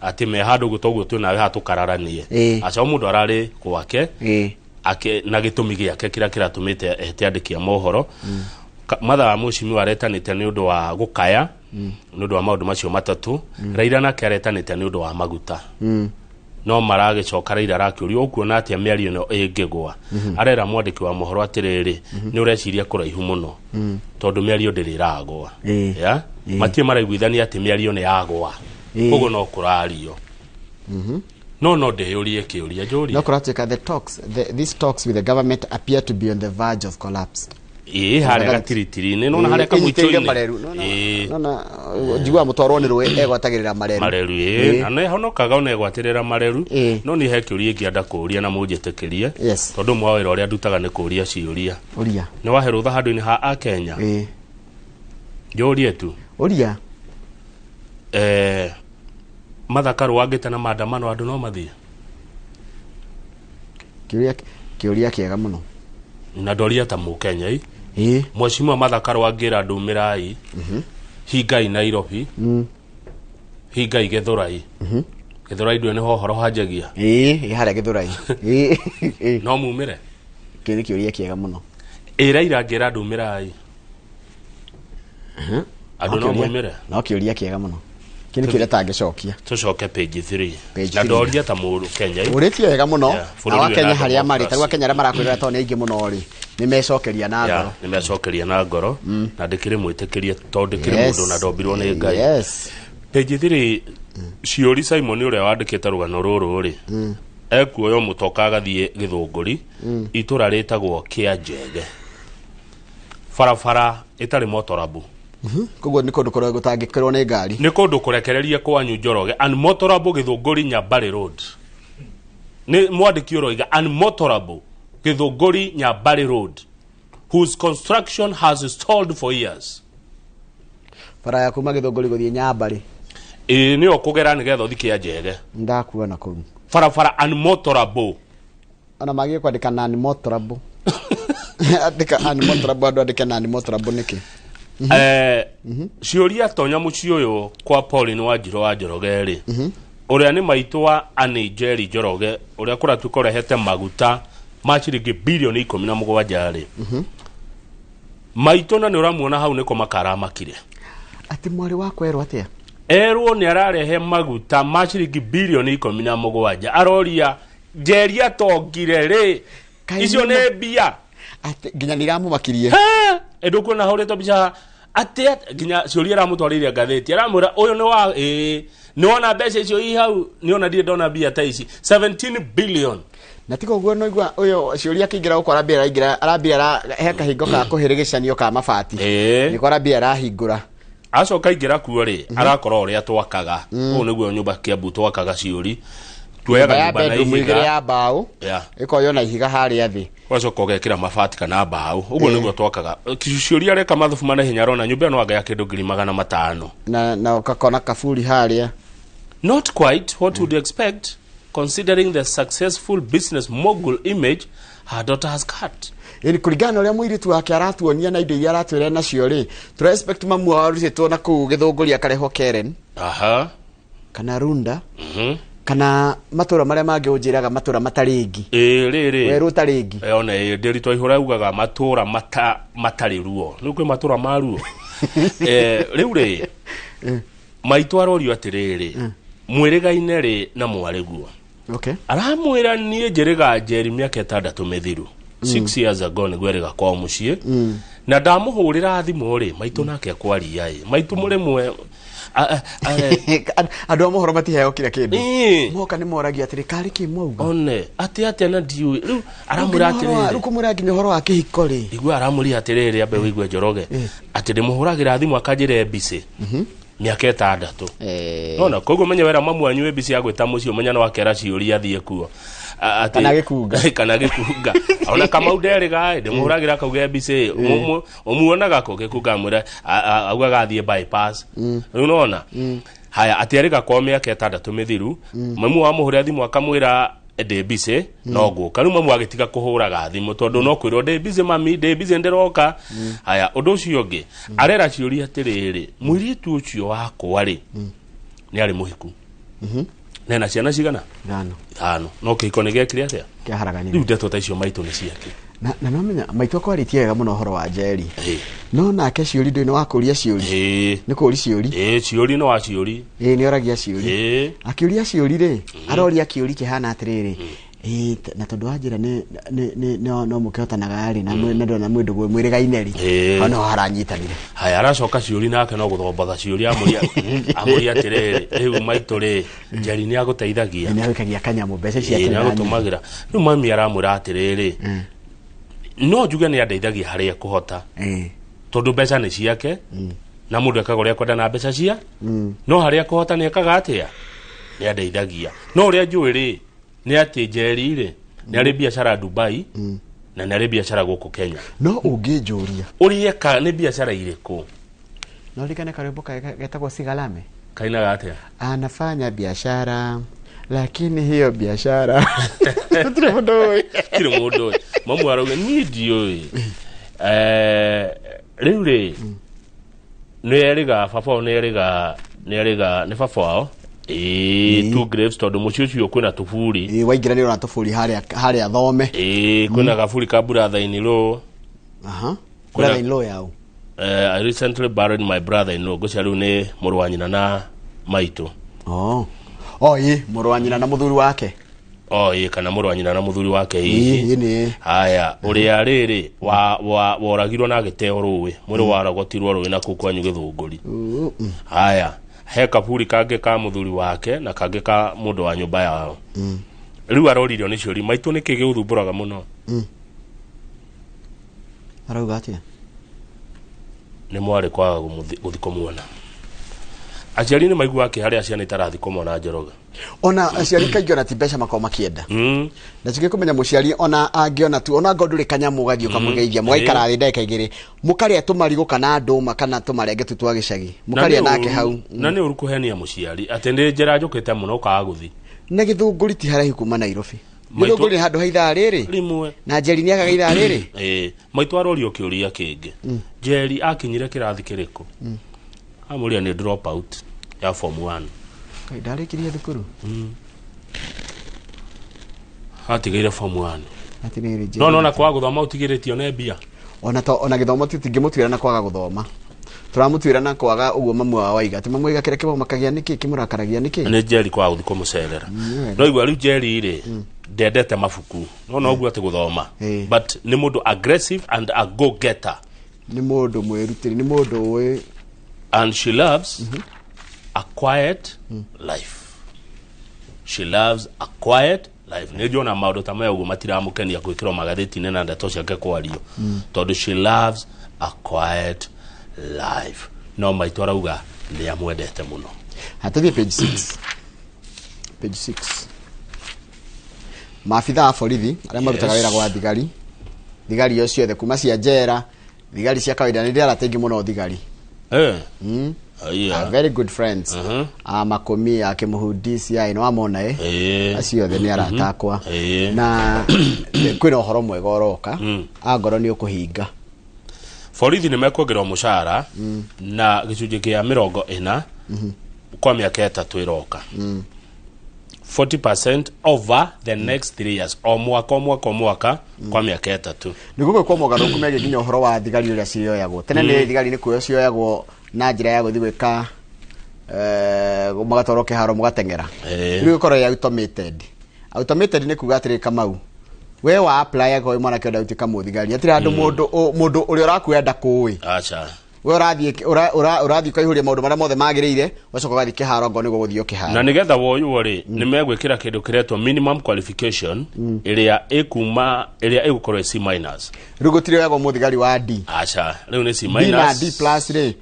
C: ati me handu gutoguo tu nawe hatukararanie acha mundu arari gwake ake na gitumi giake kira kiratumite etiandikia mohoro matha wa Mheshimiwa aretanite ni undu wa gukaya ni undu wa maundu macio matatu Raila na aretanite ni undu wa maguta no maragicoka Raila arakiurio ukuona atia miario no ingigwa arera mwandiki wa mohoro atiriri ni ureciria kuraihu muno tondu miario ndiragwa ya matie maraiguithania ati miario ni yagwa koguo no kurario no ndeyurie kiuria njuri
B: no kuratika these talks with the government appear to be on the verge of collapse
C: harĩa gatiritiri-inĩ nona harĩa kamũico-inĩ
B: nona njigua mũtwarwo nĩ rũĩ egwatagĩrĩra mareru
C: na nĩ honokaga ona egwatĩrĩra mareru no nĩ he kĩũria ingĩenda kũũria na mũnjĩtĩkĩrie tondũ mwa wĩra ũrĩa ndutaga nĩ kũũria ciũria nĩ wahe rũtha handũ-inĩ ha Akenya njũrie tu Mathaka rwagĩte na maandamano andũ no mathiĩ
B: kĩũria kĩega mũno
C: na ndoria ta Mũkenya Mheshimiwa Mathaka rwangĩra andũ mirai hingai Nairobi hingai Gĩthũrai Gĩthũrai ndwe nĩ hohoro hanjagia
B: harĩa Gĩthũrai
C: no mumĩre
B: kĩũria kĩega mũno
C: Raila ngĩra andũ mirai andũ no mumĩre
B: no kĩũria kĩega mũno kini kile tangĩcokia
C: tucoke page 3 na ndoria ta Mũkenya
B: ũrĩtio wega mũno na Wakenya harĩa marĩ tarwa Kenya arĩa marakwĩrĩra to nĩ aingĩ mũno rĩ nĩ mecokeria na ngoro
C: nĩ mecokeria na ngoro na ndĩkĩrĩ mwĩtĩkĩrie to ndĩkĩrĩ mũndũ na ndombirwo nĩ Ngai page 3 ciũri Simon ũrĩa wandĩkĩte rũgano rũrũ rĩ ekuoyo mũtoka agathiĩ Gĩthũngũri itũra rĩtagwo Kĩanjege barabara ĩtarĩ motorabu
B: koguo nĩ kũndũ kũrĩa gũtangĩkorwo nĩ ngari
C: nĩ kũndũ kũrekereria kwanyu Njoroge unmotorable Gĩthũngũri Nyambari road nĩ mwandĩki ũroiga unmotorable Gĩthũngũri Nyambari road whose construction has stalled for years
B: bara ya kuma Gĩthũngũri gũthiĩ Nyambari
C: nĩyo kũgera nĩgetha ũthiĩ Kĩanjege
B: ndakuona kũu
C: barabara unmotorable
B: ona magiĩ kwandĩka na unmotorable andĩka unmotorable andũ andĩke na unmotorable nĩkĩ ciũria tonya mũciĩ ũyũ kwa Pauline Wanjiru wa Njoroge rĩ ũrĩa nĩ maitũ wa Anne Njeri Njoroge ũrĩa kũratuĩka ũrehete maguta ma ciringi bilioni 17 rĩ maitũ na nĩ ũramuona hau nĩko makaramakire ati mwari wakwa erwo atĩa
C: erwo nĩ ararehe maguta ma ciringi bilioni 17 aroria Njeri atongire rĩ icio nĩ mbia
B: ati nginya nĩramũmakirie
C: Edo kuona haureto bicha atia ginya ciũria ramũtwarĩire ngathĩti aramwĩra ũyũ nĩ wa nĩ wona mbeca icio i hau nĩ ona ndie ndona bia ta ici 17 billion
B: na tiko guo no igwa ũyũ ciũria kĩingĩra gũkora bia arambia he kahingo ka kũhĩrĩgĩcanio ka mabati nĩ kora bia arahingũra
C: acoka ingĩra kuo rĩ arakorwo ũrĩa twakaga ũũ nĩguo nyũmba Kĩambu twakaga ciũri tuoyaga nyũmba na ihiga
B: ya mbaũ ĩkoyo na ihiga harĩa thĩ
C: wacoka ũgekĩra mabati kana mbaũ ũguo nĩguo twakaga ciũria reka mathubu mana hinya rona nyũmba ĩno anga ya kĩndũ 500
B: na ũkakona kaburi harĩa
C: not quite what would you expect considering the successful business mogul image her daughter has cut
B: kũringana ũrĩa mũirĩtu wake aratuonia na indo iria aratwĩra nacio rĩ to respect mamu wao rĩtwo na kũu Gĩthũngũri akarehwo Karen kana Runda kana matura marĩa mangĩ ũnjĩraga matura matarĩ ngi
C: rĩrĩ
B: werũ tarĩ ngi
C: ona ndĩritwa ihũra ugaga matura matarĩ ruo nĩ kwĩ matura ma ruo rĩu rĩ maitũ arorio atĩrĩrĩ mwĩrĩgaine rĩ na mwarĩguo aramwĩra niĩ njĩrĩga Njeri mĩaka 6 mĩthiru 6 years ago nĩ gwĩrĩga kwa mũciĩ na ndamũhũrĩra thimũ rĩ maitũ nake akwaria maitũ mũrĩmwe
B: andũ amohoro matiheo kila kĩndũ moka nĩ moragia atĩrĩ karĩ kĩ mwauga
C: one atĩ na ndiũ rĩu aramwĩra atĩrĩ
B: kumũra nginya ũhoro wa kĩhiko rĩ
C: igua aramũria atĩrĩrĩ ambe wĩigue Njoroge atĩ ndĩmũhũragĩra thimũ akanjĩre mbici mĩaka 6 nona koguo menye wera mamu wanyu mbici ya gwĩta mũciĩ menya no akera ciũria athiĩ kuo
B: kana gĩkunga
C: ona kama nderĩga ndĩmũhũragĩra kauge mbici ũmuonaga kũ gĩkunga mwĩra augaga athiĩ bypass rĩu nona haya atĩarĩga kwa mĩaka 6 mĩthiru mamu wa mũhũrĩra thimũ akamwĩra ndĩ mbici no ngũka rĩu mamu agĩtiga kũhũraga thimũ tondũ no kwĩrwo ndĩ mbici mami ndĩ mbici ndĩroka haya ũndũ ũcio ũngĩ arera ciũria atĩrĩrĩ mũirĩtu ũcio wakwa rĩ nĩ arĩ mũhiku nena ciana cigana 5 no kĩhiko nĩ gĩekire atĩa
B: kĩaharaganire
C: rĩu ndeto ta icio maitũ nĩ ciake
B: na no menya maitũ akwarĩtie wega mũno ũhoro wa Njeri no nake ciũri ndũĩ nĩ wakũria ciũri nĩ kũri ciũri
C: ciũri no wa ciũri
B: nĩ oragia ciũri akĩũria ciũri rĩ aroria kĩũri kĩhana atĩrĩrĩ na tondũ Wanjĩra no mũkĩhotanaga rĩ na ndona mwĩndũ mwĩrĩgaine rĩ no haranyitanire
C: haya aracoka ciũri nake no gũthombaga ciũri amũria atĩrĩrĩ rĩu maitũ rĩ Njeri nĩ agũteithagia
B: nĩ agũkagia kanyamũ mbeca ciake
C: nĩ agũtũmagĩra rĩu mami aramwĩra atĩrĩrĩ no njuge nä andeithagia harä a kå hota tondå mbeca nä ciake na må ndå ekaga å rä a kwenda na mbeca cia no harä a kå hota nä ekaga atä a nä andeithagia no å rä a njå rä nä atä Njeri rä nä arä biacara Dubai na nä arä biacara gå kå Kenya
B: no å ngä njå ria
C: å rä eka nä biacara irä kå
B: no rikane karembo getagwo Sigalame
C: kainaga atä a
B: anafanya biashara lakini hiyo biashara tire
C: mundu mamu arauga ni ndioi riu ri ni eriga baba ni eriga ni baba wao two graves tondu mucio ucio kwina tuburi
B: waingira ni ona tuburi haria thome
C: kwina gaburi ka brother in law
B: brother in law yao
C: I recently buried my brother in law gucia riu ni muru wa nyina na maitu
B: mũrũ wa nyina na mũthuri wake
C: kana mũrũ wa nyina na mũthuri wake hihi haya ũrĩa rĩrĩ woragirwo na gĩteo rũĩ mwĩrĩ waragotirwo rũĩ na kũu kwanyu Gĩthũngũri haya he kaburi kangĩ ka mũthuri wake na kangĩ ka mũndũ wa nyũmba yao rĩu aroririo nĩ ciũri maitũ nĩkĩ gĩũthumbũraga mũno
B: arauga atĩa
C: nĩ mwarĩ kwaga gũthi kũmuona aciari nĩ maigua harĩa ciana itarathi kũmona Njoroge
B: ona aciari kaingĩ ona ti mbeca makoma kĩenda na cigĩ kũmenya mũciari ona angĩona tu ona ngondũrĩ kanyamu gathio kamũgeithia mũgaikara thĩ ndagĩka igĩrĩ mũkarĩa tũmarigũ kana ndũma kana tũmarenge tu twa gĩcagi mũkarĩa nake hau
C: na nĩ ũru kũhenia mũciari atĩ nĩ njĩra njũkĩte mũno ũkaga gũthi
B: na Gĩthũngũri ti haraihu kuma Nairobi Gĩthũngũri handũ ha ithaa rĩrĩ
C: rimwe
B: na Njeri nĩ akaga ithaa rĩrĩ
C: maitũ arorio kĩũria kĩngĩ Njeri akinyire kĩrathi kĩrĩkũ amũria nĩ drop out ya form 1
B: ndarĩkirie thukuru
C: hatigaire form 1
B: no
C: na kwaga gũthoma ũtigĩrĩtio nĩ mbia
B: ona gĩthomo tingĩmũtuĩra na kwaga gũthoma turamũtuĩra na kwaga ũguo mamu wa waiga atĩ mamu waiga kĩrĩa kĩmũmakagia nĩkĩ kĩmũrakaragia nĩkĩ
C: nĩ Njeri kwaga gũthi kũmũcerera no igua rĩu Njeri rĩ ndendete mabuku no ũguo atĩ gũthoma but nĩ mũndũ aggressive and a go getter
B: nĩ mũndũ mwĩrutĩri nĩ mũndũ ũĩ
C: and she loves a quiet life. She loves a quiet life. Nĩ njona maũndũ ta maya ũguo matiramũkenia gwĩkĩrwo magathĩti-inĩ na ndeto ciake kwario tondũ she loves a quiet life. No maitũ arauga nĩ amwendete mũno.
B: Hatũthiĩ page 6 maabitha a borithi arĩa marutaga wĩra gwa thigari icio ciothe kuma cia njera thigari cia kawaida nĩ ndĩara teingĩ mũno thigari very good friends makomi akĩmũhundisi nĩ wamona acio othe nĩ aratakwa na kwĩna ũhoro mwega ũroka angorwo nĩ ũkũhinga
C: borithi nĩ mekuongererwo mũcara na gĩcunjĩ kĩa 40 kwa mĩaka 3 ĩroka 40% over the next 3 years o mwaka kwa mĩaka 3
B: nĩguo kwa mogarũrũku megiĩ nginya ũhoro wa thigari ũrĩa cioyagwo tene nĩ thigari nĩ kuoyo cioyagwo na njĩra ya gũthi gwĩka magatwarwo kĩharo mũgateng'era rĩu gĩkorwo ya automated nĩ kuga atĩrĩ Kamau we wa apply agoi mwana kĩenda gũtuĩka mũthigari atĩrĩ handũ mũndũ ũrĩa ũrakwenda kũĩ we ũrathiĩ kaihũria maũndũ marĩa mothe magĩrĩire ũgacoka ũgathiĩ kĩharo ngo nĩguo gũthiĩ kĩharo
C: na nĩgetha woywo rĩ nĩ megwĩkĩra kĩndũ kĩretwo minimum qualification ĩrĩa ĩgũkorwo C minus
B: rĩu gũtirĩ oyagwo mũthigari wa D
C: rĩu nĩ C minus
B: D na D plus rĩ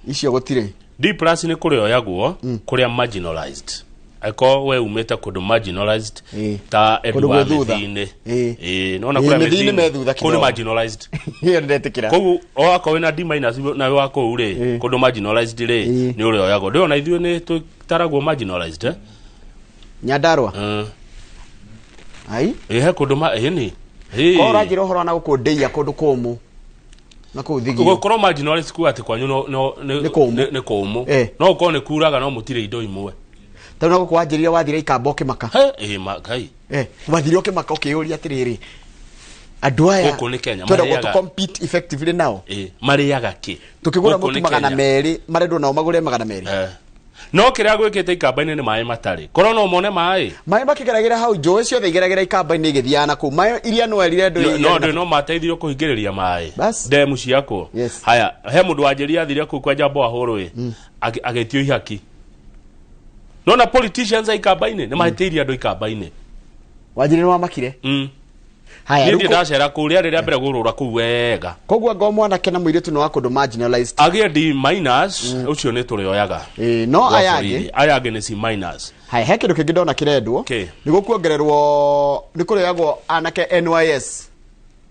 B: icio gũtirĩ
C: D plus nĩ kũrĩa oyagwo kũrĩa marginalized ako we umete kũndũ marginalized ta Edward Methine no na kũrĩa Methine kũndũ marginalized
B: ndetĩkĩra
C: koguo oako wĩna D minus na we wako ũrĩ kũndũ marginalized rĩ nĩ ũrĩa oyagwo ndĩo na ithuĩ nĩ tũtaragwo marginalized
B: Nyandarua
C: he kũndũ nĩ
B: ko ũranjĩra ũhoro na gũkũndĩia kũndũ kũmũ na kũu thigi
C: gũkorwo marginalized kuga atĩ kwanyu nĩ kũmũ no ũkorwo nĩ kuraga no mũtirĩ indo imwe
B: tondũ no gũkwanjĩrĩria wathire ikamba ũkĩmaka wathire ũkĩmaka ũkĩũria atĩrĩrĩ andũ aya twenda gũtũ compete effectively nao
C: marĩaga kĩ
B: tũkĩgũra mũtu 200 marendwo nao magũre 200
C: no kĩrĩa gwĩkĩte ikamba-inĩ nĩ maĩ matarĩ korwo no mone maĩ
B: makĩgeragĩra hau njũĩ ciothe igeragĩra ikamba-inĩ igĩthiaga na kũu maĩ iria no erire
C: andũ no mateithirio kũhingĩrĩria maĩ ndemu ciakwo haya he mũndũ wanjĩria athire kũu kwa Jambo Ahũrũ agĩtio ihaki no na politicians a ikamba-inĩ nĩ mahĩtĩirie andũ ikamba-inĩ
B: wanjĩrĩ nĩ wamakire haya
C: ndi ndacera kuria riria mbere gurura ku wega
B: kogwa ngo mwanake na muiritu no akondo marginalized
C: agie D minus ucio ni turioyaga
B: no
C: ayage ni C minus
B: haya he kindu kingi ndona kirendwo ni gukuongererwo ni kurioyagwo anake NYS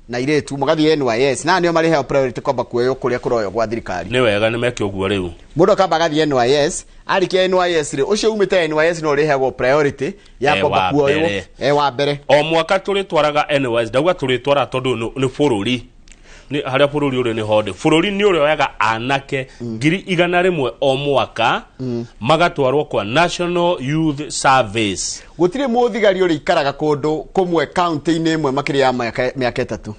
B: na iretu magathie NYS na nio mari heo priority kwamba kuoyo kuria kuroyo gwa thirikari
C: ni wega ni meke uguo riu
B: mundu kamba gathie NYS arikia NYS ri ucio umite NYS no rihagwo priority ya kwamba kuoyo wa mbere
C: o mwaka turi twaraga NYS ndauga turi twara tondu ni bururi ni haria bururi uri ni hode bururi ni urioyaga anake 100,000 o mwaka magatwarwo kwa National Youth Service
B: gutire muthigari uri ikaraga kundu kumwe county ine imwe makiri ya miaka 3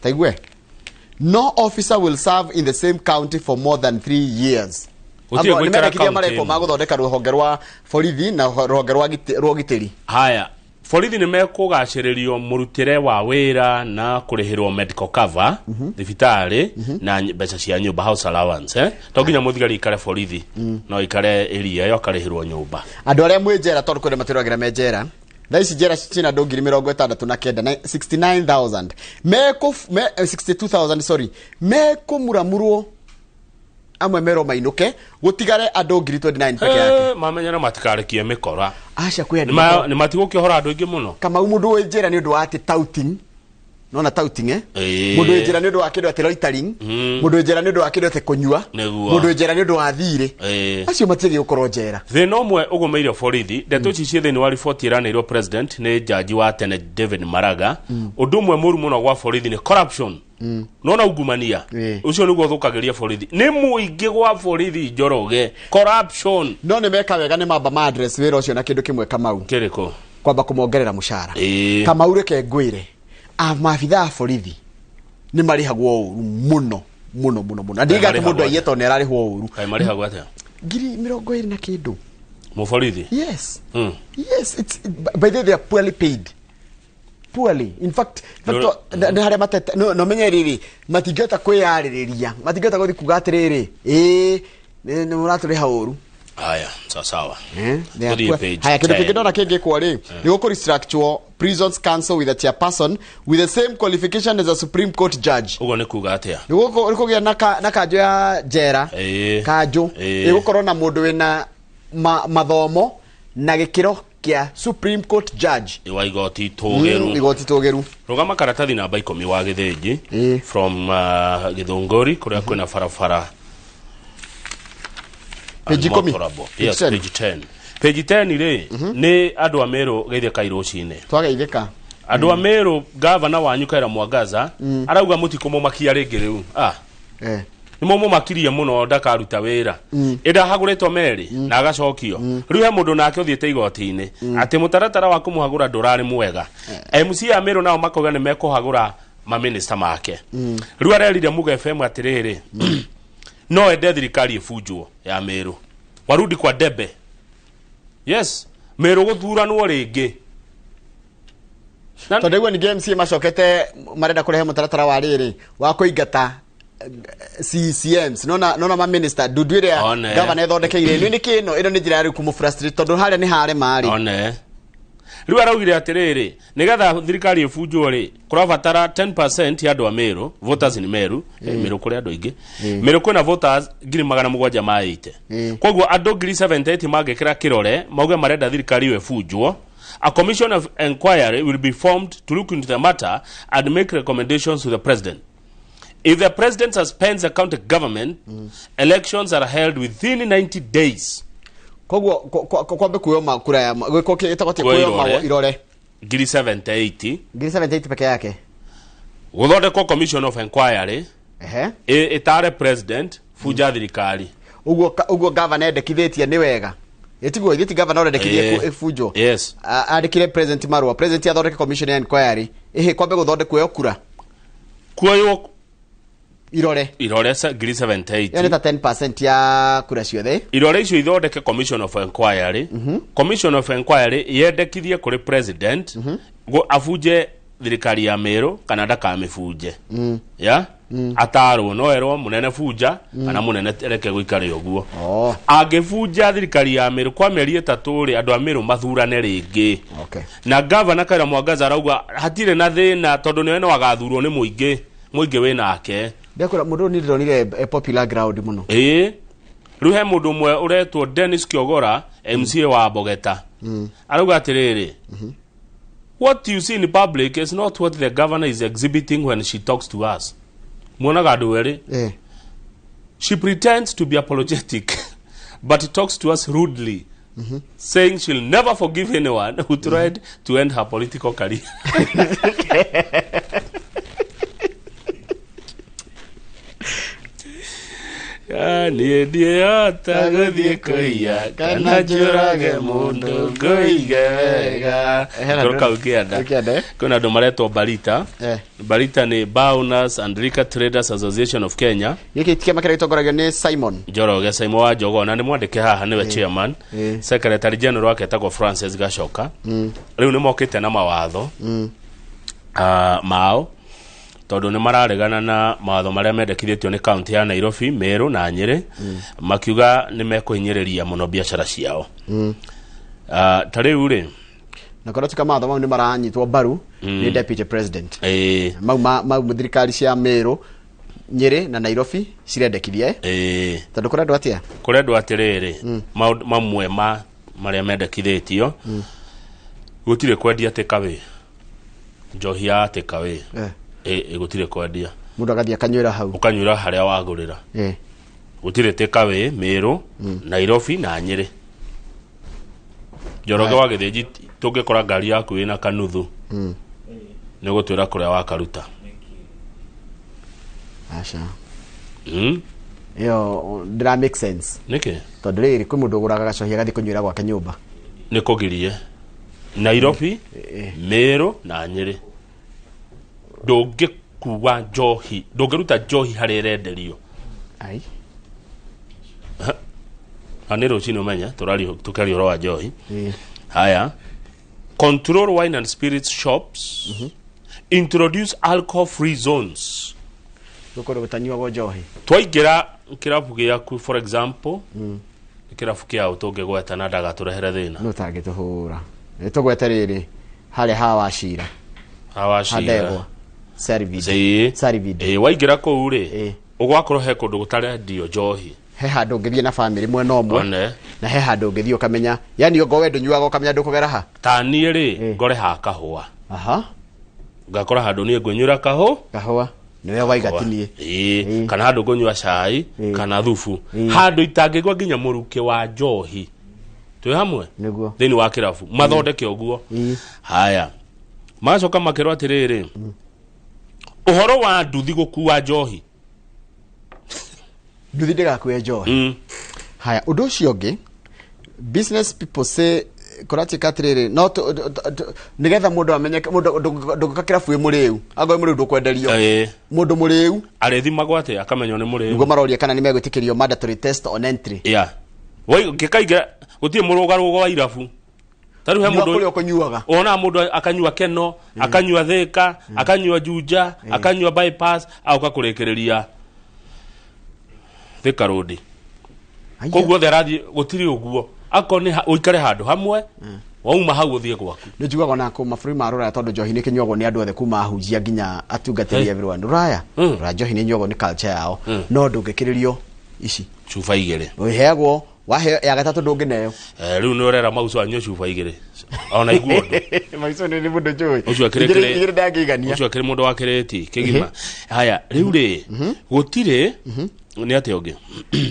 B: taigwe no officer will serve in the same county for more than 3 years
C: utie gwikara
B: county mareko maguthondeka ruhonge rwa borithi na ruhonge rwa gitiri
C: haya borithi ni mekugaciririo murutire wa wira na kurihirwo medical cover thibitari na mbeca cia nyumba house allowance to nginya muthigari ikare borithi no ikare area yo karihirwo nyumba
B: andu aria mwenjera tondu kwire matiragira menjera na ici njera cina ndongiri 69 na 69,000 62,000 sorry Kũmuramurwo amwe mero mainuke gutigare andu 29 peke yake
C: mamenyana matikarekie mikora
B: acha kwe
C: ni matigukihora andu ingi muno
B: kama mundu wenjera ni undu wa ati touting nona touting mundu wenjera ni undu wa kindu ati loitering mundu wenjera ni undu wa kindu ati kunyua mundu wenjera ni undu wa thire acio matigi gukorwo njera
C: thina umwe ugumeire borithi ndeto ici cie thini wa report iranirwo president ni jaji wa tene David Maraga undu umwe muru muno gwa borithi ni corruption nona ungumania ucio niguo thukagiria borithi ni muingi gwa borithi njoroge corruption
B: no ni meka wega ni mamba ma address wira ucio na kindu kimwe Kamau
C: kiriko
B: kwamba kumongerera mushara Kamau reke ngwire maabitha a borithi ni marihagwo muno ndiga ati mundu ayeto ne ararihwo uru
C: kai marihagwo atia
B: 20 na kindu
C: mu borithi
B: yes it's by the way they are poorly in fact na haria matete no menyeriri matingeta kwiyaririria matingeta guthi kuga atiriri ni muraturiha uru
C: haya sawa
B: haya kidu kingine kingi kwa ri ni guko restructure prisons council with a chairperson with the same qualification as a Supreme Court judge
C: ugo ni kuga atia
B: ni guko gia na kanjo ya jera kanjo ni gukorwo na mundu wina mathomo na gikiro kia Supreme Court judge
C: iwa igoti
B: tugeru
C: rugama karatathi namba 10 wa Githinji from Githunguri kuria kwina farafara
B: page 10
C: yes page 10 ri ni andu amero geithia kairocine
B: twagaithika
C: andu amero governor wanyu Kaira Mwangaza arauga mutikomo makia ringi riu ni momo makiria muno ndakaruta wira ida haguretwo meri na agacokio riu he mundu nake uthiete igoti-ini ati mutaratara wa kumuhagura ndurari mwega MC amero nao makoga ni mekuhagura ma minister make riu arerire Muga FM atiriri no ende thirikari ifunjwo ya Meru warudi kwa debe yes Meru guthuranwo ringi
B: tondu ni game si macokete marenda kurehe mutaratara wa riri wa kuingata CCMs nona ma minister duduire governor ethondekeire ni kino ino ni njira ya kumu frustrate tondu haria ni hare mari
C: riu araugire atiriri nigetha thirikari ifunjwo ri kurabatara 10% ya andu a Meru voters ni Meru Meru kuri andu ingi Meru kuna voters 780 kogwo andu 78 magekira kirore mauge marenda thirikari we funjwo. A commission of inquiry will be formed to look into the matter and make recommendations to the president. If the president suspends the county government, elections are held within 90 days.
B: Kogwo kwambe kuyoma kura ya gwikoke itakwati kuyoma irore
C: 780
B: peke yake
C: guthondekwo commission of inquiry itare president fuja thirikari
B: ugo governor ndekithitie ni wega yetigo ithiti governor ndekithie fujo
C: yes
B: andikire president marwa president athondeke commission ya inquiry kwambe guthondekwo yo kura
C: kuoyo
B: irore
C: 780
B: yani ta 10% ya kura ciothe
C: irore icio ithondeke commission of inquiry commission of inquiry yendekithie kuri president go afuje thirikari ya Meru kana ndaka mifuje ya atarwo no erwo munene buja kana munene reke guikare uguo angibuja thirikari ya Meru kwa meri 3 ri andu a Meru mathurane ringi na governor Kaira Mwangaza arauga hatire na thina tondu niwe no agathurwo ni muingi we nake
B: ndekora mundu ni ndonire popular ground muno
C: ruhe mundu mwe uretwo Dennis Kiogora MCA wa Bogeta arauga atiriri what you see in public is not what the governor is exhibiting when she talks to us. She pretends to be apologetic, but talks to us rudely, saying she'll never forgive anyone who tried to end her political career. Kuna ndo mareto Barita. Barita ni Bowners and Liquor Traders Association of Kenya.
B: Yiki kama kile kitongoragio ni Simon
C: Njoroge. Simon wa Jogo na ni mwandike haha niwe chairman. Secretary General wake etagwo Francis Gashoka. Riu ni mokite na mawatho mao tondu ni mararegana na mawatho maria mendekithitio ni county ya Nairobi, Meru na Nyeri makiuga ni mekuhinyiriria muno biashara ciao. Tariu ri
B: na korotika matho mau ni maranyitwo baru ni deputy president mau thirikari cia Meru, Nyeri na Nairobi cirendekithie tondu kurendwo atia
C: kurendwo atiriri mamwe maria mendekithitio gutire kwendia takeaway njohi ya takeaway gutire kwendia
B: mundu agathia akanywira hau
C: ukanywira haria wagurira gutire takeaway Meru, Nairobi na Nyeri. Njoroge wa Githĩnji tungikora ngari yaku ina kanuthu ni gutwira kuria wakaruta
B: asha yo ndira make sense
C: niki
B: tondu riri kwi mundu guraga gacohi agathi kunywira gwake nyumba
C: ni kugirie Nairobi, Meru na Nyeri. Ndungikuwa njohi, ndungiruta njohi hari renderio.
B: Ai.
C: Anero chino menya tukari oro wa njohi. Haya. Control wine and spirits shops. Introduce alcohol free zones.
B: Dukoro gutanywa go njohi.
C: Twaingira kirabu giaku for example. Kirabu kia utonge gweta na ndaga turehere thina.
B: No tagituhura. Etogweta riri hari hawashira.
C: Hawashira.
B: Service.
C: Waingira ko uri. Ugwakorwo he kundu gutare dio njohi.
B: He handu ngithie na family mwe no mwe na he handu ngithie ukamenya yani ngo wendo nyuaga ukamenya ndukugera ha
C: ta nie ri ngore ha kahua ngakora handu nie ngwenyura kahua
B: niwe waigatinie
C: kana handu ngonywa cai kana thufu handu itangigwa nginya muruke wa njohi twi hamwe
B: niguo
C: thini wa kirabu mathondeke uguo haya macoka makirwa atiriri uhoro wa nduthi gukuwa njohi
B: nduthi ndegakue njohi haya undu ucio ngi business people say korati katiriri no nigetha mundu amenye mundu kakirabu e muriu ago muriu ndukwenderio mundu muriu
C: arethi magwate akamenyo ni muriu
B: ngo maroria kana ni megwitikirio mandatory test on entry
C: wai ngikaiga gutie murugaru wa irabu taru he mundu
B: akunyuaga
C: ona mundu akanyua Keno akanyua Thika akanyua Juja akanyua bypass au kakurekereria Thika road koguo therathi gutiri uguo akoni uikare handu hamwe wauma hau uthie gwaku
B: ni njugaga na ko mafuri marura tondu njohi ni kinyuago ni andu othe kuma ahunjia nginya atungatiri everyone raya njohi ni nyuago ni culture yao no ndungikiririo ici
C: chufa igere
B: wiheagwo wahe ya gatatu ndungineyo
C: riu ni urera mauso anyo chufa igere ona iguo
B: mauso ni mundu njui
C: ucio
B: igire ndangigania
C: ucio akiri mundu wakireti kigima haya riu ri gutire ni ateoge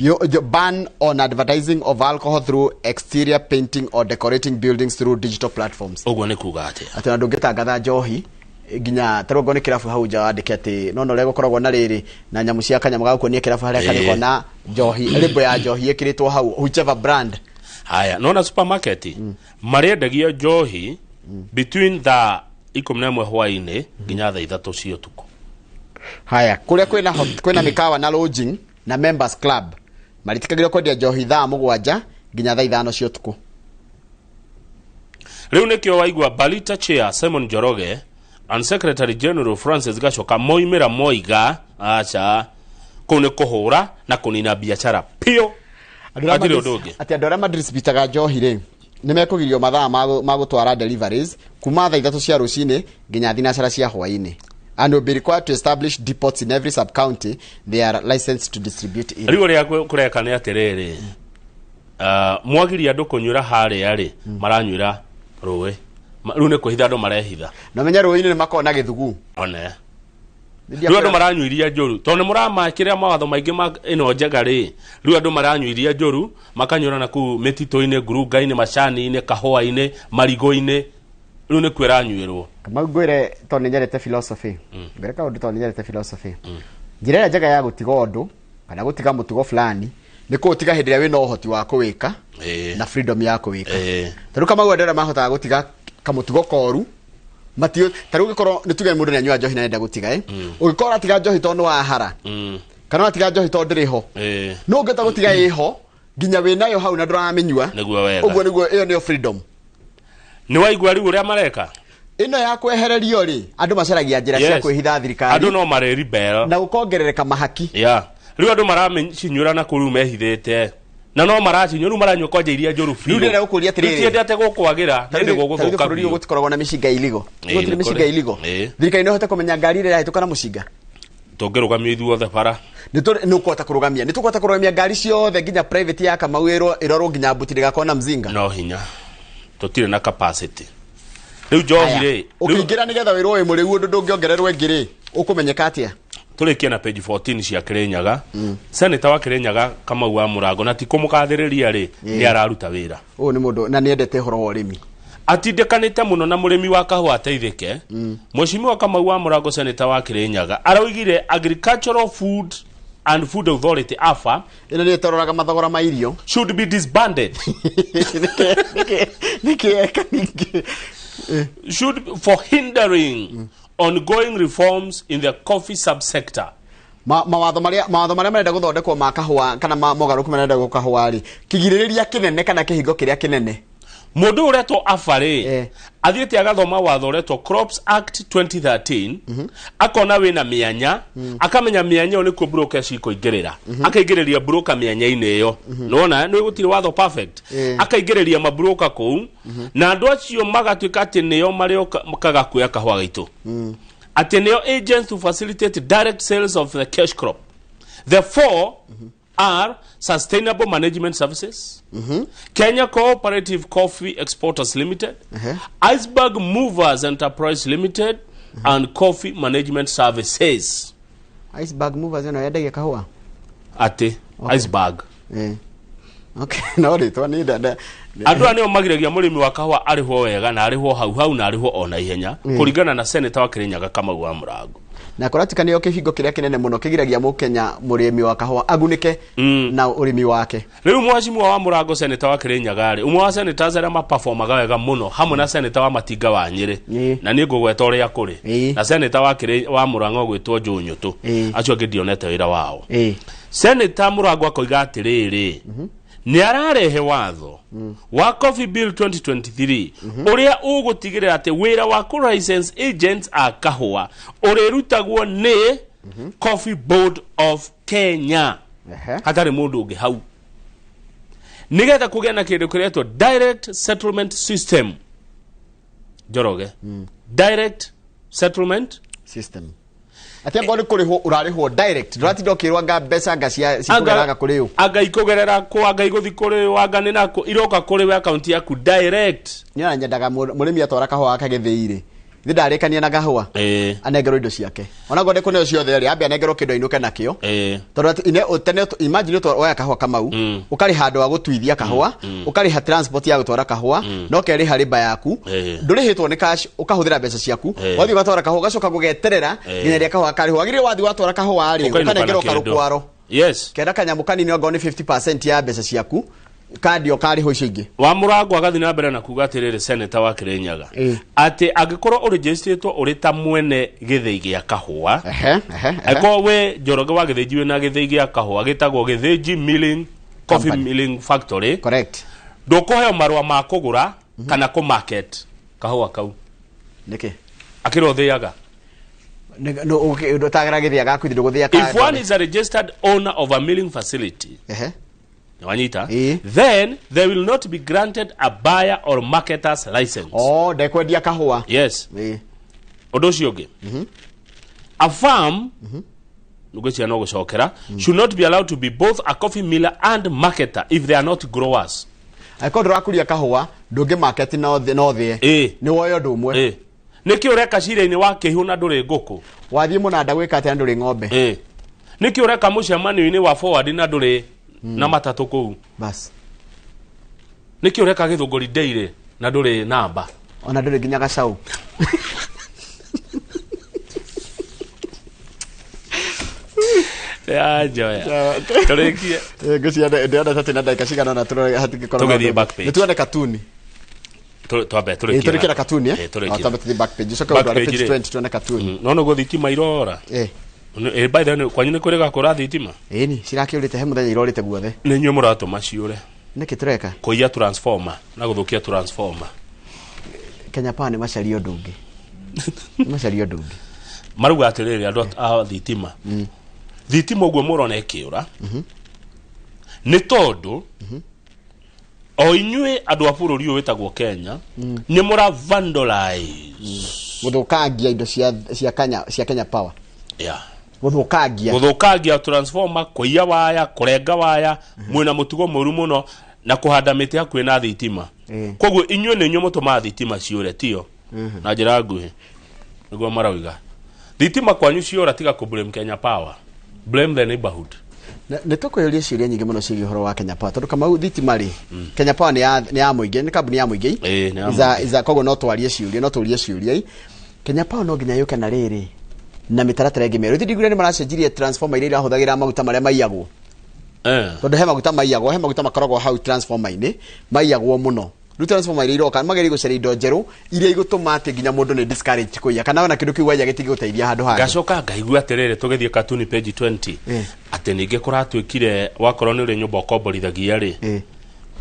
B: you ban on advertising of alcohol through exterior painting or decorating buildings through digital platforms
C: ogwo ni kuga ate
B: ati ndungitangatha njohi nginya tarongo ni kirafu hau ja andike ati no lego koragwo na riri na nyamu cia kanyama gako ni kirafu haria kaniko na njohi lebo ya njohi ikiritwo hau whichever brand
C: haya no supermarket mariendagia njohi between the 11 hwaini nginya thaa 3 cia tuko
B: haya kuria kwina mikawa na lodging na members club maritikagirwo kwendia njohi thaa 7 nginya thaa 5 cia tuko
C: riu nikio waigwa Balita Chair Simon Njoroge and Secretary General Francis Gashoka moimira moiga acha kune kuhura na kunina biashara pio atire ndungi
B: ati andora madistributaga njohi ri nimekugirio mathaa ma gutwara deliveries kuma thaa 3 cia rucini nginya thinacara cia hwaini and will be required to establish depots in every sub county they are licensed to distribute in.
C: Rigo ria kureka ni atiriri mwagiri andu kunyura hari ari maranywira ruwe riu ni kuhitha andu marehitha
B: no menya ruwe ni makona githugu
C: one riu andu maranywiria njoru tondu muramakira mawatho maingi ma ino njega ri riu andu maranywiria njoru makanyura na ku mitito-ini ngurunga-ini macani-ini kahua-ini marigo-ini riu ni kwira nywirwo
B: kama ngwire tondu nyarete philosophy ngwire ka undu tondu nyarete philosophy njira njega ya gutiga undu kana gutiga mutugo fulani ni kutiga hindi ria wina uhoti wa kuwika na freedom ya kuwika taru kama gwendera mahota gutiga kamutugo koru matio taru gikoro ni tuge mundu ni anywa njohi na enda gutiga ugikora tiga njohi tondu wa hara kana tiga njohi tondu riho no ngeta gutiga iho ginya winayo hau na nduramenyua uguo niguo iyo niyo freedom
C: ni waigua riu uria mareka
B: ino ya kwehererio ri andu macaragia njira cia kwihitha thirikari
C: andu no mareri bell
B: na gukongerereka mahaki
C: riu andu maramenyinyura na kuru mehithite na no maracinyo riu maranywa kwanja iria njoru biu
B: riu ndio ukuria atiriri
C: tiendete gukwagira ndi guguthuka
B: riu gutikoragwo na mishinga iligo gutiri mishinga iligo thirikari no hote kumenya ngari ria hituka na mushinga
C: tungirugamia ithuothe bara
B: ni ukwata kurugamia ni tukwata kurugamia ngari ciothe nginya private ya kamawiro irorwo nginya mbuti rigakona mzinga
C: no hinya tutire na capacity riu njohi ri
B: ukingira nigetha wirwo wi muriu undu ndungiongererwo ingiri ukumenyeka atia
C: turikia na page 14 cia Kirinyaga senator wa Kirinyaga Kũmuramura Murango na ti kumukathiriria ri ni araruta wira
B: ni mundu na niendete horo wa urimi
C: atindekanite muno na murimi wa kahua ateithike Mheshimiwa Kũmuramura Murango senator wa Kirinyaga araugire Agricultural Food and Food Authority AFA
B: ina ni tororaga mathogora ma irio
C: should be disbanded should for hindering ongoing reforms in the coffee subsector.
B: Mawatho maria marenda guthondekwo ma kahua kana mogaruku marenda gukahua ri kigiririria kinene kana kihingo kiria kinene
C: mundu uretwo afari athiete agathoma watho uretwo Crops Act 2013 akona wina mianya akamenya mianya ni ku broker cikoingirira akaingiriria broker mianya-ini iyo nona ni gutire watho perfect akaingiriria mabroker kou na andu acio magatuika ati niyo mario kaga kuya kahua gaitu ati niyo agents to facilitate direct sales of the cash crop. The four are Sustainable Management Services, Kenya Cooperative Coffee Exporters Limited, Iceberg Movers Enterprise Limited, and Coffee Management Services.
B: Iceberg Movers eno yadagia kahua
C: ate Iceberg
B: okay no ritwa ni dada
C: andu anio magiragia murimi wa kahua ariho wega na ariho hau na ariho ona ihenya kuringana na senator wa Kirinyaga Kũmuramura Murango
B: na kuratika niyo kihingo kiria kinene muno kigiragia mukenya murimi wa kahua agunike na urimi wake
C: riu Mheshimiwa wa Murango senator wa Kirinyaga ri umwe wa senators aria maperformaga wega muno hamwe na senator wa Matinga wa Nyeri na ni ngugweta uria kuri na senator wa Murango gwitwo Njunyutu acio ngidionete wira wao senator Murango akoiga atiriri ni ararehe watho wa Coffee Bill 2023 uria ugutigirira ati wira wa ku license agents a kahua urirutagwo ni Coffee Board of Kenya hatari mundu ungi hau nigetha kugia na kindu kiretwo direct settlement system Joroge direct settlement
B: system ati ngoni kuriho urariho direct nduratindo kirwa nga mbeca ngacia cikugeraga kuri u
C: anga ikugerera ko anga iguthi kuri wanga ni nako iroka kuri we account yaku direct
B: ni anyendaga murimi atwara kahua akagithiire ndarikania na kahua anengero indo ciake ona ngone kune cio theri ambe anengero kindo inuke nakio tondu ine utene imagine to oya kahua kamau ukari handu wa gutwithia kahua ukari ha transport ya gutwara kahua no keri hariba yaku ndurihitwo ni cash ukahuthira mbeca ciaku wathi watwara kahua gacoka gugeterera nginya kahua kari wagire wathi watwara kahua ari ukanengero karukwaro kenda kanyamukani ni ngone 50% ya mbeca ciaku kandi okari hoicio ingi
C: wa Murango agathi na mbere na kuga atiriri senator wa Kirinyaga ati agikorwo uregistrĩtwo uri ta mwene githei gia kahua eko we Njoroge wa githei na githei gia kahua gitagwo Githĩnji Milling Coffee Milling Factory
B: correct
C: ndukuheo marwa ma kugura kana ku market kahua kau
B: niki
C: akirothiaga
B: no ndotagerageria gakwithio guthia
C: if one is a registered owner of a milling facility Wanyita, then they will not be granted a buyer or marketer's license.
B: Oh, dekwendia kahua.
C: Yes. Odoshi oge. A farm should not be allowed to be both a coffee miller and marketer if they are not growers.
B: Akodra kulia kahua, doge market no the. Ni woyo ndumwe.
C: Niki ureka shire-ini wa kihu na nduri nguku.
B: Wathie munanda gwika ati nduri ng'ombe.
C: Niki ureka mucemani-ini wa forward na nduri na matatu kuu.
B: Bas.
C: Niki ureka githunguri daily na nduri namba.
B: Ona nduri ginya gacau.
C: Ya joya. Turekie.
B: Ngũcia ndĩrenda tatu na ndagĩka cigana na hatingĩkorwo.
C: Tũgĩthiĩ back page.
B: Nĩtuone katuni.
C: Twambe turekie.
B: Turekie katuni
C: Twambe
B: tũthiĩ back page. Coka ũdware page 20 tuone katuni.
C: No no thitima irora. By the way, kwanyu nĩ kũrĩ gakũra thitima?
B: Ni cirakĩũrĩte he mũthenya irorĩte guothe.
C: Nĩ inyuĩ mũratũma ciũre.
B: Nĩkĩ tũreka?
C: Kũiya transformer na gũthũkia transformer.
B: Kenya Power nĩ macaria ũndũ ũngĩ. Macaria ũndũ ũngĩ.
C: Maruga atĩrĩrĩ andũ a thitima. Thitima ũguo mũrona ĩkĩũra. Nĩ tondũ o inyuĩ andũ a bũrũri ũyũ wĩtagwo Kenya nĩ mũra vandalize
B: gũthũkangia indo cia Kenya Power.
C: Gũthũkangia transformer, kũiya waya, kũrenga waya, mwĩna mũtugo mũru mũno na kũhanda mĩtĩ hakuhĩ na thitima. Koguo inyuĩ nĩ inyuĩ mũtũmaga thitima ciũre tio. Na njĩra nguhĩ. Nĩguo marauga. Thitima kwanyu ciũra tiga kũ-blame Kenya Power. Blame the neighborhood.
B: Nĩ tũkũyũria ciũria nyingĩ mũno ciĩgiĩ ũhoro wa Kenya Power. Tondũ kama thitima rĩ, Kenya Power nĩ ya mũingĩ, nĩ kambuni ya mũingĩ. Koguo no twarie ciũria. Kenya Power no nginya yũke na rĩrĩ. Na mitaratara ĩngĩ merũ. Ndigure nĩ maracenjirie transformer iria irahũthagĩra maguta marĩa maiyagwo. Tondũ he maguta maiyagwo, he maguta makoragwo hau transformer-inĩ maiyagwo mũno. Rĩu transformer iria iroka magerie gũcaria indo njerũ iria igũtũma atĩ nginya mũndũ nĩ discourage kũiya kana ona kĩndũ kĩu waya gĩtigũteithia handũ hangĩ. Gacoka ngaigua atĩrĩrĩ tũgĩthiĩ katuni page 20 atĩ ningĩ kũratwĩkire wakorwo nĩ ũrĩ nyũmba ũkomborithagia rĩ,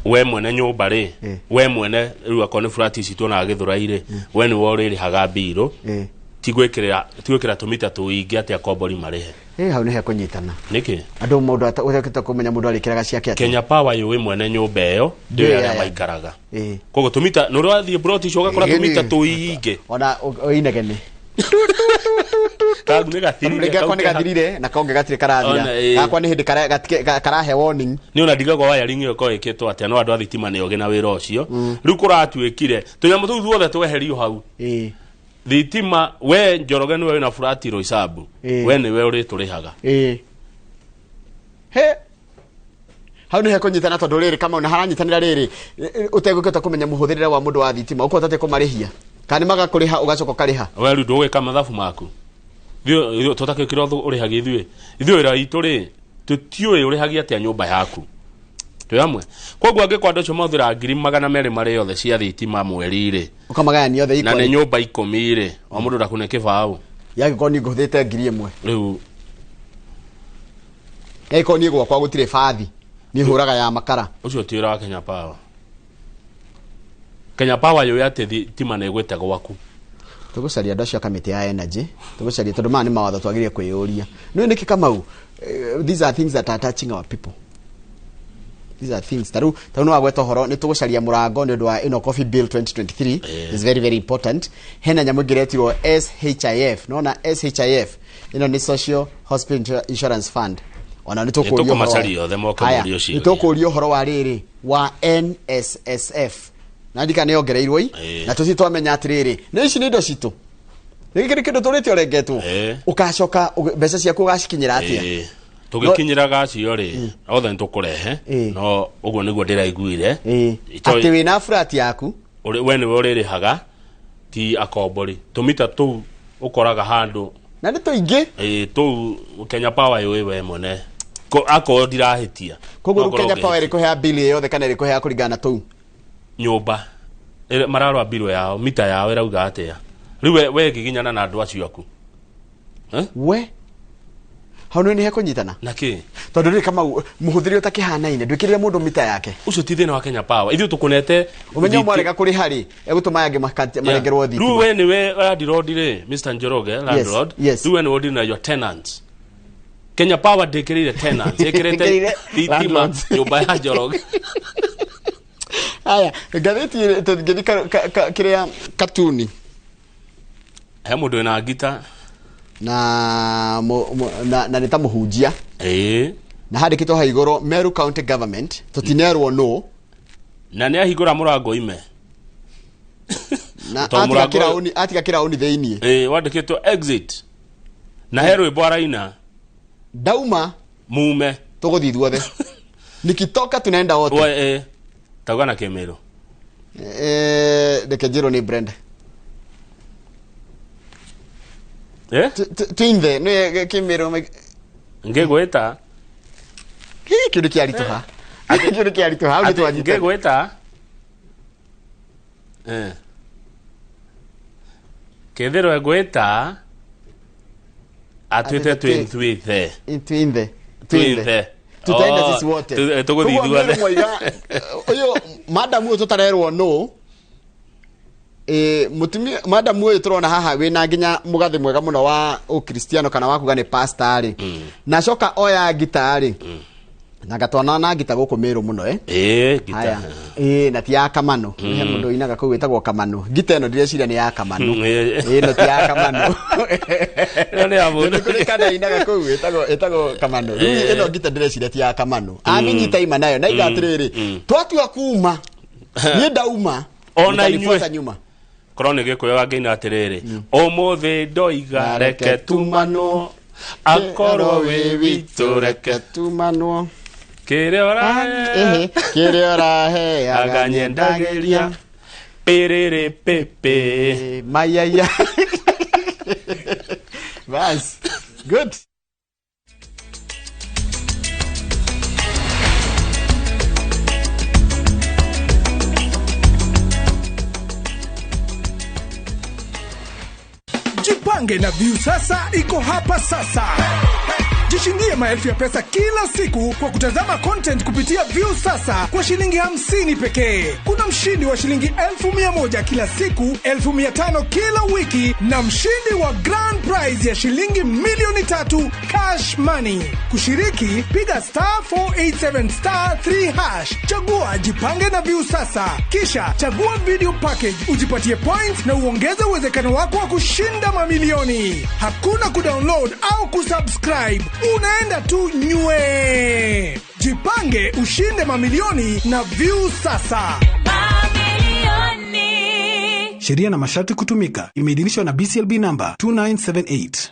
B: we mwene nyũmba rĩ, we mwene rĩu akorwo nĩ flat ici tuona Gĩthũrai-rĩ, we nĩ wo ũrĩrĩhaga mbirũ tigwĩkĩra tũmita tũingĩ atĩ akombori marĩhe. Hau nĩ he kũnyitana.
C: Nĩkĩ?
B: Andũ mũndũ ũtekĩte kũmenya mũndũ arĩkĩraga ciake atĩ.
C: Kenya Power yũĩ mwene nyũmba ĩyo ndio arĩa maikaraga. Koguo tũmita nĩ ũrathiĩ broti icio ũgakora tũmita tũingĩ. Ona inegene. Kagu nĩ gathirire.
B: Gakwa nĩ gathirire na konge gatirĩ karathira. Gakwa nĩ hĩndĩ karahe warning.
C: Nĩ ona ndigagwo wiring ĩyo ko ĩkĩtwo atĩ no andũ a thitima nĩ ogĩ na wĩra ũcio. Rĩu kũratwĩkire tũnyamũ tũu tuothe tweherio hau. Thitima we Njoroge nĩwe wĩna flat Roysambu. We nĩwe ũrĩtũrĩhaga.
B: He hau nĩ he kũnyitana tondũ rĩrĩ kama ona haranyitanĩra rĩrĩ ũtegũkĩta kũmenya mũhũthĩrĩre wa mũndũ wa thitima ũkũhota atĩ kũmarĩhia kana magakũrĩha ũgacoka ũkarĩha.
C: We rĩu ndũgwĩka mathabu maku. Tũtakĩkĩra ũrĩhagia ithuĩ wĩra witũ rĩ tũtiũĩ ũrĩhagia atĩa nyũmba yaku. Twamwe koguo angĩkwa andũ acio mahũthĩra 200 marĩ yothe cia thitima mweri rĩ
B: ũkamagayania yothe
C: na nĩ nyũmba 10 rĩ o mũndũ ndakune kĩbaũ
B: yagĩkorwo nĩ ngũhũthĩte 1000
C: rĩu
B: yagĩkorwo nĩ gwakwa gũtirĩ bathi nĩ hũraga ya makara
C: ũcio ti wĩra wa Kenya Power. Kenya Power yũĩ atĩ thitima nĩ ĩgwĩte gwaku.
B: Tũgũcaria andũ acio kamĩtĩ ya energy tũgũcaria tondũ maya nĩ mawatho twagĩrĩire kwĩyũria. Nĩ nĩkĩ Kamau, these are things that are touching our people. These are things taru no agweta horo ni tugucaria murango ni ndu wa ino coffee bill 2023 is very very important. Hena nyamu ngiretirwo SHIF nona SHIF ino ni social hospital insurance fund ona ni tukurio
C: ni
B: tukurio horo wa riri wa NSSF na ndika ni ongereirwo na tuci twamenya atiriri ni ici ni indo citu ni kindu turite orengetwo ukacoka mbeca ciaku ugacikinyira atia
C: tugikinyiraga cio ri othe nitukurehe no uguo niguo ndiraiguire
B: ati wina flat yaku
C: we niwe ũrĩrĩhaga ti akombori tumita tu ukoraga handu
B: na nĩ tuingĩ
C: tu Kenya Power yũĩ we mwene akorwo ndirahĩtia
B: koguo Kenya Power ĩrĩkũhea bill yothe kana ĩrĩkũhea kũringana tu
C: nyũmba mararwa bill yao mita yao ĩrauga atĩa rĩu we ngĩginyana na andũ acio aku
B: we Hau ni hekunyitana.
C: Naki.
B: Tondu ri kama muhuthiri utakihanaine ndwikirire mundu mita yake.
C: Ucio ti thina wa Kenya Power. Ithu tukunete
B: umenye mwarega kuri hari egutuma yange marengerwo thitima.
C: Ru we ni we landlord ri Mr. Njoroge landlord. Ru we ni wodi na your tenants. Kenya Power ndikirire tenants. Ikirete thitima nyumba ya Njoroge.
B: Aya, gatheti tungeni kiria katuni.
C: He mundu na gita
B: na nita muhunjia na handikitwo ha iguru Meru County Government tutinerwo no
C: na ni ahigura murango ime
B: na atika kirauni theini
C: wandikitwo exit na heru ibwaraina
B: dauma
C: mume
B: tuguthi thuothe nikitoka tunaenda wote
C: tagana Kemero
B: dekejiro ni Brenda Twinde no Kemero
C: ngegweta
B: kindu kiarituha kindu kiarituha au nitwa
C: ngegweta kethero egweta atwite twinthe
B: tutaenda sisi wote
C: tuguthithuothe
B: uyo madam uyo tutarerwo no mutumi madam uyo turona haha wina nginya mugathi mwega muno wa ukristiano kana wa kuga ni pastor ari na coka oya gitari na gatwana na gita guku Meru muno
C: gita
B: na ti ya kamano he mundu inaga ku wetagwo kamano gita eno ndireciria ni ya kamano no ti ya kamano
C: none amundu
B: kuri kana inaga ku wetagwo kamano eno gita ndireciria ti ya kamano aminyita ima nayo na igatiriri twatua kuma ni ndauma
C: ona inywe korone gikuyoga ngeina atiriri umuthi ndoiga reke tumano akoro we witu reke
B: tumano
C: kire ora he aganyendageria perere pepe
B: mayaya bas good
D: Jipange na View sasa iko hapa sasa. Jishindie maelfu ya pesa kila siku kwa kutazama content kupitia View sasa kwa shilingi 50 pekee. Kuna mshindi wa shilingi 1,100 kila siku, 1,500 kila wiki na mshindi wa grand prize ya shilingi milioni 3 cash money. Kushiriki piga *487*3#. Chagua Jipange na View sasa. Kisha chagua video package, ujipatie points na uongeze uwezekano wako wa kushinda mamilioni. Hakuna kudownload au kusubscribe. Unaenda tu nywe. Jipange ushinde mamilioni na View sasa.
U: Mamilioni.
D: Sheria na masharti kutumika. Imeidhinishwa na BCLB number 2978.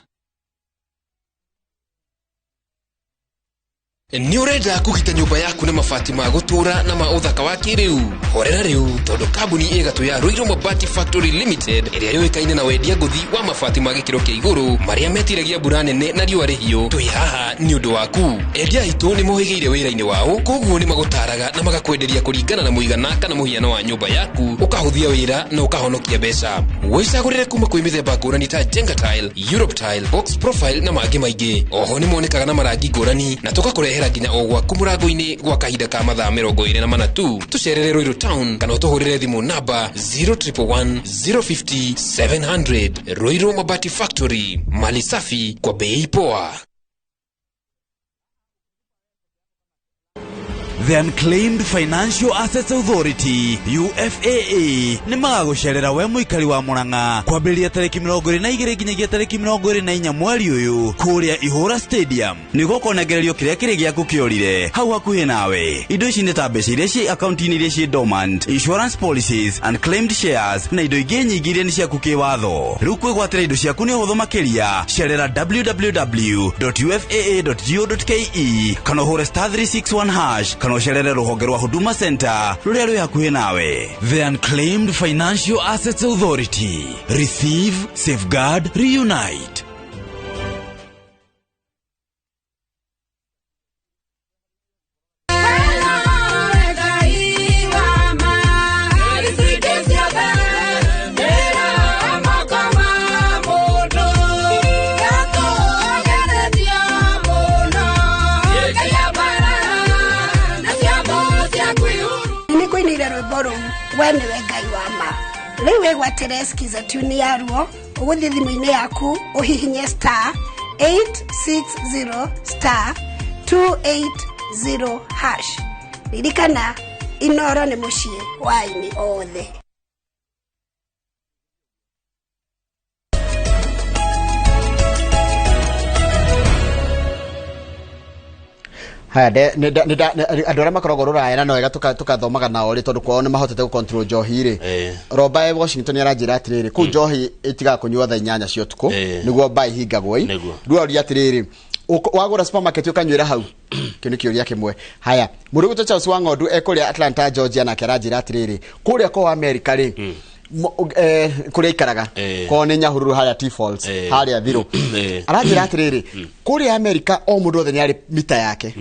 E: Ni urenda kugita nyumba yaku na mabati ma gutura na ma uthaka wa kiriu horera riu tondu kambuni igatu ya Ruiru Mabati Factory Limited iria yoikaine na wendia nguthi wa mabati ma gikiro kia iguru maria metiragia mbura nene na riua rihio twi haha ni undu waku endia itu ni mohigeire wira-ini wao koguo ni magutaraga na magakwenderia kuringana na muigana kana muhiano wa nyumba yaku ukahuthia wira na ukahonokia mbeca wicagurire kuma kwi mithemba ngurani ta Jenga Tile, Europe Tile, Box Profile na mangi maingi oho ni monekaga na marangi ngurani na tugakurehera nginya ogwa kumurango-ini gwa kahinda ka mathaa 24 tu tucerere Ruiru Town kana utuhurire thimu namba 0111 050 700. Ruiru Mabati Factory, mali safi kwa bei poa.
W: The Unclaimed Financial Assets Authority UFAA ni magagucerera we muikari wa Murang'a kwambĩrĩria tarĩki 22 nginyagia tarĩki 24 mweri uyu kuria Ihura Stadium nĩguo konegererio kĩrĩa kĩrĩ gĩaku kĩorire hau hakuhĩ nawe. Indo ici nĩ ta mbeca iria ciĩ akaunti-inĩ iria ciĩ dormant, insurance policies, unclaimed shares na indo ingĩ nyingĩ iria nĩ ciaku kĩwatho. Rĩu kwĩgwatĩra indo ciaku nĩ ũhũthũ makĩria. Cerera www.ufaa.go.ke kana ũhũre *361# kana ucerere ruhonge rwa Huduma Center ruria rwi hakuhi nawe. The Unclaimed Financial Assets Authority. Receive, safeguard, reunite.
F: ru we niwe ngai wa ma riu wegwatire skiza tune ya ruo uguthie thimu-ini yaku uhihinye star 860 star 280 hash ririkana inoro ni mucii waini othe.
B: Haya andå arä a makoragwo rå raya na no wega tũkathomaga nao rĩ tondũ kwao nĩ mahotete gũcontrol njohi rĩ Roba e Washington aranjĩra atĩrĩrĩ kũu njohi ĩtigaga kũnyua thaa 8 cia ũtukũ nĩguo mba ihingagwo rĩu aria atĩrĩrĩ wagũra supermarket ũkanyuĩra hau kĩu nĩ kĩũria kĩmwe. Haya mũrũgũtũ Charles wa Ng'ondu ekũrĩa Atlanta Georgia nake aranjĩra atĩrĩrĩ kũrĩa kwa America rĩ kũrĩa ikaraga kwao nĩ Nyahururu harĩa T-Falls harĩa Thirũ aranjĩra atĩrĩrĩ kũrĩa America o mũndũ othe nĩ arĩ mita yake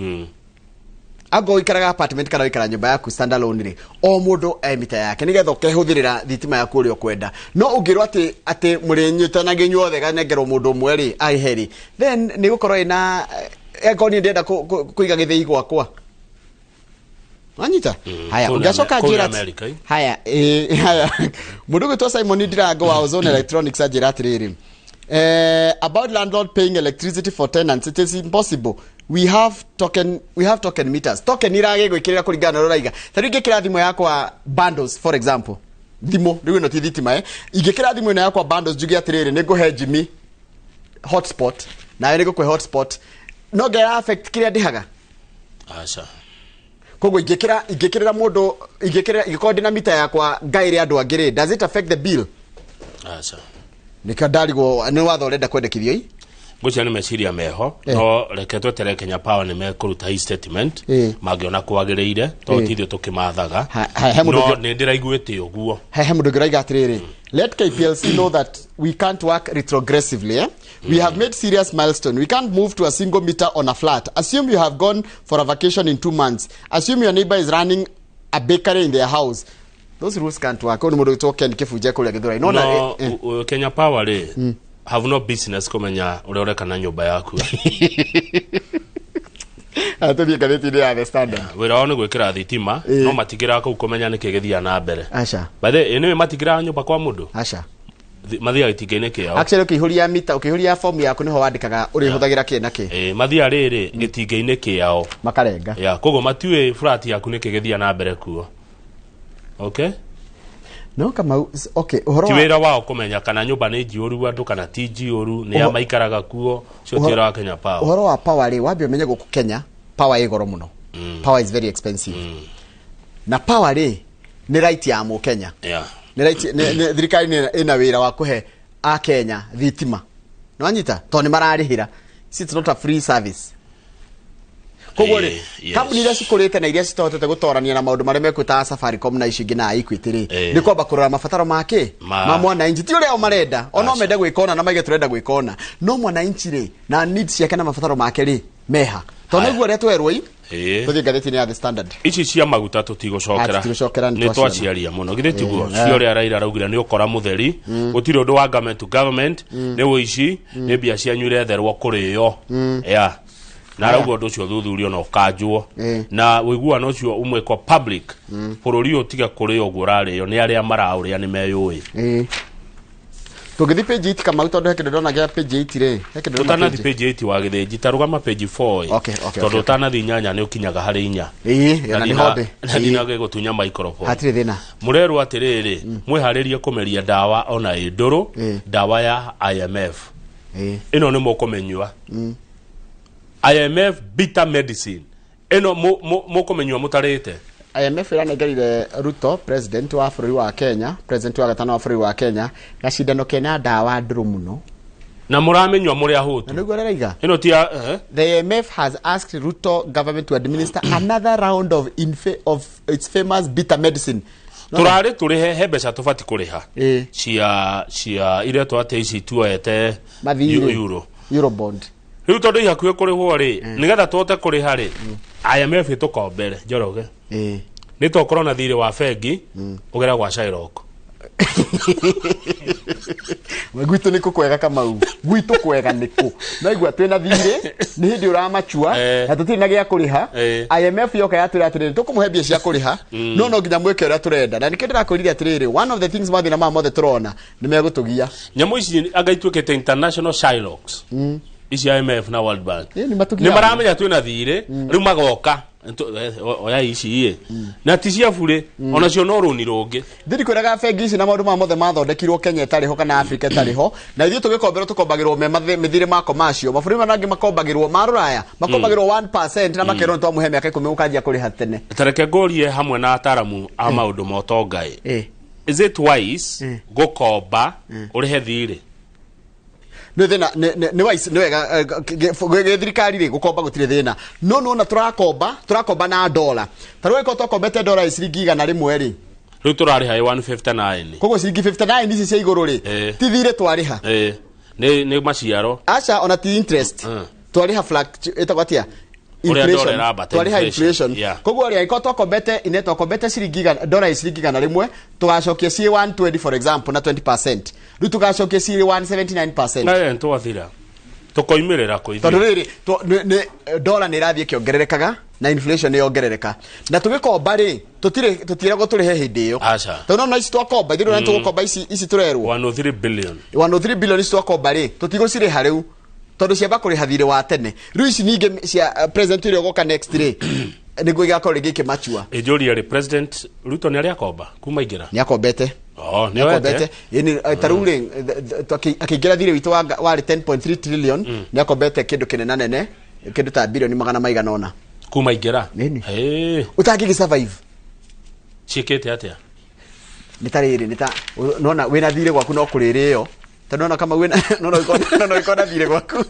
B: ago ikaraga apartment kana ikara nyumba yaku standalone ri o mundu mita yake nigetha ukehũthĩrĩra thitima yaku ũrĩa kwenda no ũngĩrwo atĩ mũrĩ nyitanagia nyuothe ganengerwo mũndũ ũmwe ri aiheri then nĩ gũkorwo ina egoni ndenda kũiga gĩthĩi gwakwa Anita haya ungacoka njira haya haya mũndũ gwĩtwo Simon Ndirango wa Ozone Electronics ajira atĩrĩrĩ about landlord paying electricity for tenants, it is impossible. We have token meters. Token irage gwikirira kuringana na raiga. Tari ngikira thimo yakwa bundles for example. Thimo riwe no ti thitima ingikira thimo ino yakwa bundles jugi atiriri niguhe Jimmy hotspot. Na niguhe hotspot. No gera affect kiria ndihaga.
C: Acha.
B: Kogo ingikirira mundu ingikira na mita yakwa gaire andu angire. Does it affect the bill?
C: Acha.
B: Nikadarigo ni watho renda kwendekithio i
C: gucia ni meciria meho no reke twetere Kenya Power ni mekuruta hii statement magiona kwagiriire to tithio tukimathaga no ni ndiraiguite uguo
B: he mundu ngiraiga atiriri let KPLC know that we can't work retrogressively we have made serious milestone. We can't move to a single meter on a flat. Assume you have gone for a vacation in 2 months. Assume your neighbor is running a bakery in their house. Those rules can't work. Oni mundu token kifuje kule githura
C: no Kenya Power le have no business kumenya uroreka na nyumba yaku
B: atobie gatheti ni ya the Standard
C: wira oni gwikira thitima no matigira ku kumenya nikigethia na mbere
B: acha
C: bathe ene matigira nyumba kwa mundu
B: acha
C: mathia itigene kiao
B: actually ukihuria mita ukihuria form yaku niho wandikaga uri huthagira ki naki
C: mathia riri gitingeine kiao
B: makarenga
C: ya kogo matiwe flat yaku nikigethia na mbere kuo. Okay?
B: No kama okay uhoro
C: tiwira wao kumenya kana nyumba ni njiuru andu kana ti njiuru ni ya maikaraga kuo cio tira wa Kenya Power.
B: Uhoro wa power ri wambia umenye guku Kenya power igoro muno. Power is very expensive. Na power ri ni right ya mu Kenya.
C: Yeah.
B: Ni right ni thirikari ina wira wa kuhe a Kenya thitima. No anyita to ni mararihira. It's not a free service. Kogore kabuni iria cikurite na iria citotete gutorania na maundu maria mekuta Safaricom na ici ngina Equity ri ni kwamba kurora mabataro make ma mwana inji ti uria marenda ono mende gwikona na maige turenda gwikona no mwana inji ri na needs yake na mabataro make ri meha to niguo ria twerwo i tuthie gatheti ni ya the Standard
C: ici cia maguta tutigocokera ni twaciaria muno githe tiguo cio ria Raila raugire ni ukora mutheri gutiri undu wa government to government ni wici ni bia cia nyure therwo kuriyo ya na raugo ndo cio thuthurio no kanjwo na wiguano ucio umwe kwa public bururi utiga kuri oguo rarĩo ni aria marauria ni meyui
B: tugithi page 8 kama utondo heke ndona gya page 8 re
C: heke ndona tutanathi page 8 wa githinji tarugama page 4
B: okay
C: tondu utanathi nyanya ni ukinyaga hari inya
B: na ni hode
C: na ndinage gutunya microphone
B: hatire thina
C: mureru atiriri mwiharirie kumeria dawa ona induru dawa ya IMF ino ni mukumenywa IMF bitter medicine eno mukumenywa mutarite
B: IMF iranengerire Ruto president wa bũrũri wa Kenya president wa gatano wa bũrũri wa Kenya gacindano kena dawa nduru muno
C: na muramenywa muri ahutu
B: niguo raiga
C: ino tia
B: the IMF has asked Ruto government to administer another round of its famous bitter medicine
C: turari turihe hebesha tufati kuriha cia ile twate ici tuete
B: euro bond
C: riu tondu ihakuhe kurihwo ri nigetha twote kuriha ri IMF itukombere njoroge ni tokorwo na thirĩ wa bengi ugera gwa Shairoko
B: Gwitũ nĩkũ kwega Kamau. Gwitũ kwega nĩkũ. Na igua twĩna thirĩ, nĩ hĩndĩ ũramachua, na tũtirĩ na gĩa kũrĩha. IMF yoka yatwĩra atĩrĩrĩ, tũkũmũhe mbia cia kũrĩha, no nginya mwĩke ũrĩa tũrenda. Na nĩkĩo ndĩrakwĩrire atĩrĩrĩ, one of the things mathĩna maya mothe tũrona nĩ megũtũgia.
C: Nyamũ ici anga ituĩkĩte international Shylocks. Ici IMF na World Bank. Nĩ maramenya twĩna thirĩ, rĩu magoka. Oya ici na ti cia bure ona cio no rũni rũngĩ
B: ndiri kwĩraga bengi ici na maũndũ ma mothe mathondekirwo Kenya ĩtarĩ ho kana Africa ĩtarĩ ho na ithuĩ tũgĩkomberwo tũkombagĩrwo mĩthirĩ mako macio mabũrũri manangĩ makombagĩrwo ma rũraya makombagĩrwo 1% na makerwo nĩ twamũhe mĩaka 10 ũkanjia kũrĩha tene.
C: Tareke ngorie hamwe na ataramu a maũndũ ma ũtongai. Is it wise gũkomba ũrĩhe thirĩ?
B: No thina nĩ wise nĩ wega thirikari rĩ gũkomba gũtirĩ thina no na tũrakomba na dollar tarũĩ ko tũkombete dollar ciringi igana rĩmwe rĩ
C: rĩu tũrarĩha 159
B: koguo ciringi 59 ici cia igũrũ rĩ ti thirĩ twarĩha
C: nĩ maciaro
B: aca ona ti interest twarĩha ĩtagwo atia inflation koguo rĩ ko tũkombete ineto kombete ciringi igana dollar ciringi igana rĩmwe tũgacokia ci 120 for example na 20% rĩu tũgacokia ci 179%.
C: Na twathira tukoimirira kũ
B: tondũ rĩrĩ dollar nĩ rathiĩ kĩongererekaga na inflation yongerereka na tũgĩkomba rĩ tũtiragwo tũrĩhe hĩndĩ ĩyo tondũ no ici twakomba ithuĩ nĩ tũgũkomba ici tũrerwo
C: 103 billion
B: ici twakomba rĩ tũtigũcirĩha rĩu tondũ ciamba kũrĩha thirĩ wa tene rĩu ici ningĩ cia president ũrĩa ũgoka next rĩ nĩguo igakorwo rĩngĩ kĩmachua
C: ĩnjũria rĩ president Ruto nĩ arĩa akomba kuma ingĩra
B: nĩ akombete
C: nĩ akombete
B: tarĩu rĩ akĩingĩra thirĩ witũ warĩ 10.3 trillion nĩ akombete kĩndũ kĩnene nene kĩndũ ta bilioni magana maigana ũna
C: kuma ingĩra
B: ũtangĩgĩ survive
C: ciĩkĩte atĩa
B: nĩ tarĩrĩ nĩ ta nona wĩna thirĩ gwaku no kũrĩrĩyo tandona kama wena no ikona thire gwaku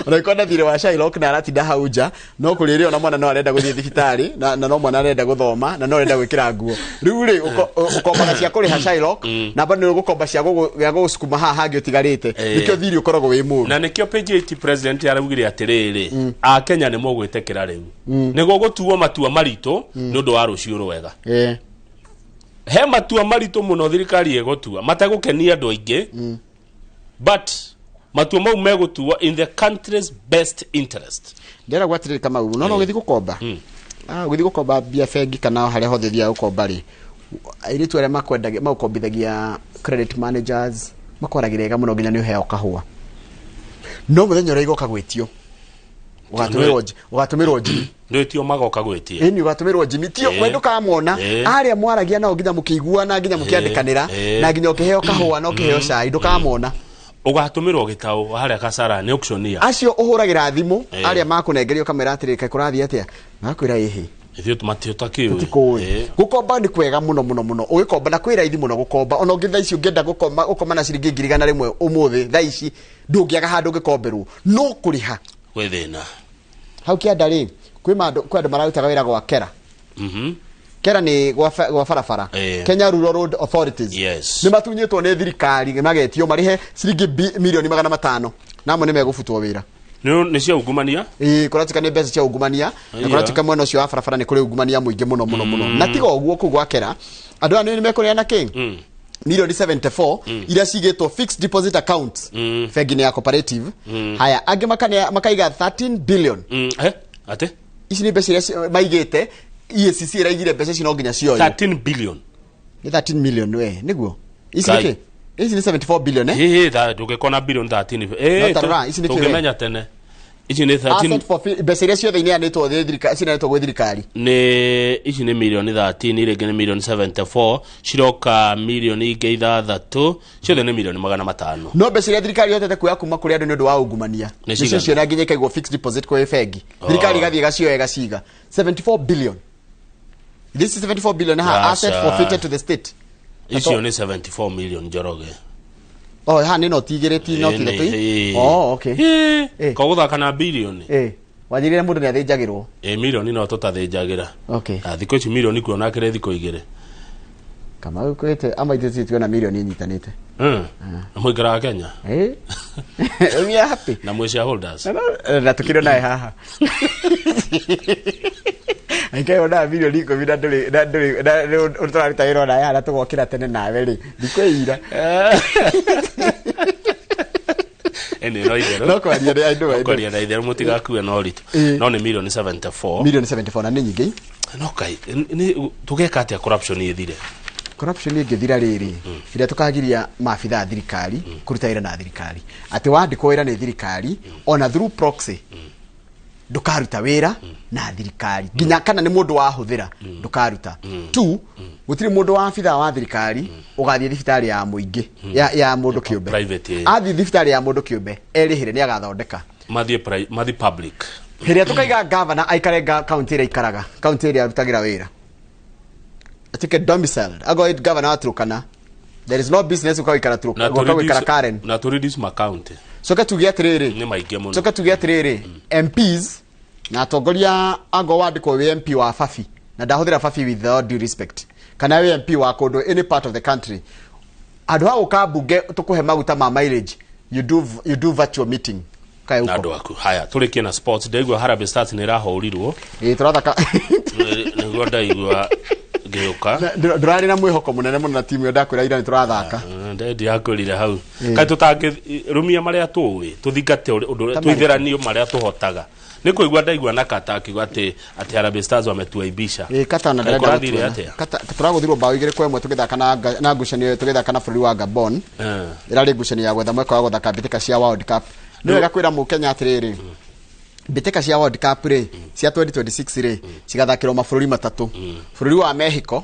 B: ona ikona thire wa Shylock na aratinda hau nja no kũrĩrĩyo na mwana no arenda gũthiĩ thibitarĩ na no mwana arenda gũthoma na no arenda gwĩkĩra nguo rĩu rĩ ũkombaga cia kũrĩha Shylock na bado nĩ ũgũkomba cia gũgũsukuma haha hangĩ ũtigarĩte nĩkĩo thiri ũkoragwo wĩ mũru
C: na nĩkĩo PGT president araugire atĩrĩrĩ a Kenya nĩ mũgwĩtĩkĩra rĩu nĩguo gũtuo matua maritũ nĩ ũndũ wa rũciũ rwega he matua maritũ mũno thirikari ĩgũtua matagũkenia andũ aingĩ but matua mau megũtuo in the country's best interest.
B: Ndera gwatirĩ kama u no gĩthi gũkomba gĩthi gũkomba bia bengi kana harĩa hothe thia gũkomba rĩ airitu arĩa makwendagia makombithagia credit managers makoragĩra wega mũno nginya nĩ ũheo kahũa no mũthenya ũrĩa igoka gwĩtio ũgatũmĩrwo Jimmy
C: ndĩtio magoka gwĩtia
B: ĩni ũgatũmĩrwo Jimmy tio wendo kamona arĩa mwaragia nao nginya mũkĩiguana nginya mũkĩandĩkanĩra na nginya ũkĩheo kahũa na ũkĩheo cai ndũkamona
C: ũgatũmĩrwo gĩtaũ harĩa kasara nĩ auctioneer
B: acio ũhũragĩra thimũ arĩa makũnengerio kamera atĩrĩka kũrathiĩ atĩa makwĩra ĩhĩ
C: ithuĩ tũmatiũtakiũ
B: gũkomba nĩ kwega mũno ũgĩkomba na kwĩra ithi mũno gũkomba ona ũngĩ thaa ici ũngĩenda gũkoma na ciringi 100 ũmũthĩ thaa ici ndũngĩaga handũ ũngĩkomberwo no kũrĩha
C: gwĩ thĩna
B: hau kĩanda rĩ kwĩ andũ mararutaga wĩra gwa kera kera ni gwa barabara Kenya Rural Road Authorities nĩ matunyĩtwo nĩ thirikari magetio marihe ciringi milioni 500 namo nĩ megũbutwo wĩra
C: nĩ cia ungumania
B: kũratika nĩ mbeca cia ungumania na kũratika mwena ũcio wa barabara nĩ kũrĩ ungumania mũingĩ mũno na tiga ũguo kũu gwa kera andũ aya nĩ mekũrĩana kĩ milioni 74 iria cigĩtwo fixed deposit accounts bengi ya cooperative haya angĩ makaiga 13 billion
C: ate
B: ici nĩ mbeca iria maigĩte EACC iraigire mbeca ici no nginya cioyo
C: 13 billion
B: ni 13 million we niguo ici nĩ ici ni 74 billion
C: ndũgĩkona billion 13 tũngĩmenya tene ici ni 13
B: mbeca iria ciothe ineanĩtwo thirikari cineanĩtwo gwĩ thirikari
C: ni ici ni milioni 13 irĩngĩ ni milioni 74 ciroka milioni ingĩ 6 ciothe ni milioni 500
B: no mbeca iria thirikari yotete kuoya kuma kũrĩ andũ nĩ ũndũ wa ungumania nĩcio cio na nginya ikaigwo fixed deposit kwĩ bengi thirikari gathiĩ gacioya gaciga 74 billion. This is 74 billion asset forfeited to the state.
C: Icio ni 74 million Njoroge.
B: Oh, ha nĩ noti igĩrĩ ti noti ithatũ. Oh, okay.
C: Kogũthaka na billion.
B: Wajirire mũndũ nĩ athĩnjagĩrwo.
C: Million no tũtathĩnjagĩra.
B: Okay.
C: Thikũ ici million kuona kĩrĩ thikũ igĩrĩ.
B: Kama ũkwĩte ama ithuĩ tuona million inyitanĩte.
C: Mũikara Kenya.
B: We are happy.
C: Na mwĩ shareholders.
B: Na tukĩrĩ naye haha. Aikai ona milioni 10 na ndũrĩ ũtũrarita wĩra ona ya tũgokĩra tene nawe rĩ thikũ ira
C: ene roidero
B: no kwaria nĩ andũ
C: kwaria na itherũ mũtigakue no ritu no nĩ milioni 74
B: milioni 74 na nĩ nyingĩ
C: no kai tugeka atia corruption ithire
B: corruption ingĩthira rĩrĩ ĩrĩa tukagiria maabitha a thirikari kũruta wĩra na thirikari atĩ wandĩkwo wĩra nĩ thirikari ona through proxy ndukaruta wĩra na thirikari nginya kana nĩ mũndũ wahũthĩra ndukaruta tu gũtirĩ mũndũ wa abitha wa thirikari ũgathiĩ thibitarĩ ya mũingĩ ya mũndũ kĩũmbe athiĩ thibitarĩ ya mũndũ kĩũmbe erĩhĩre nĩ agathondeka
C: mathiĩ public
B: hĩrĩa tukaiga governor aikare county ĩrĩa ikaraga county ĩrĩa arutagĩra wĩra atike domiciled ago it governor atrukana there is no business ukaikara trukana ukaikara Karen
C: na to reduce my county
B: soka tugia atiriri
C: ni maingĩ mũno
B: soka tugia atiriri MPs na atongoria ago wandĩkwo wĩ MP wa Fafi na ndahũthĩra Fafi with all due respect kana wĩ MP wa kũndũ any part of the country andũ hao kabunge tukuhe maguta ma mileage you do virtual meeting kai uko
C: andũ aku haya tũrĩkie na sports ndaigua Harambee Stars nĩ ĩrahũrirwo
B: tũrathaka
C: nĩguo ndaigua ngĩũka
B: ndũrarĩ na mwĩhoko mũnene mũno na timu ndakwĩra ira nĩ tũrathaka
C: ndendi yakũrire hau kai tũtangĩrũmia marĩa tũĩ tũthingate ũndũ twĩtheranio marĩa tũhotaga nĩ kũigua ndaigua na kata akiuga atĩ Harambee Stars wametuaibisha
B: kata na
C: ndĩrathire atĩa
B: tũragũthirwo bao igĩrĩ kwa ĩmwe tũgĩthaka na ngucanio tũgĩthaka na bũrũri wa Gabon ĩrarĩ ngucanio ya gwetha mweka wa gũthaka mbĩtĩka cia World Cup nĩ wega kwĩra mũkenya atĩrĩrĩ mbĩtĩka cia World Cup rĩ cia 2026 rĩ cigathakĩrwo mabũrũri matatũ bũrũri wa Mexico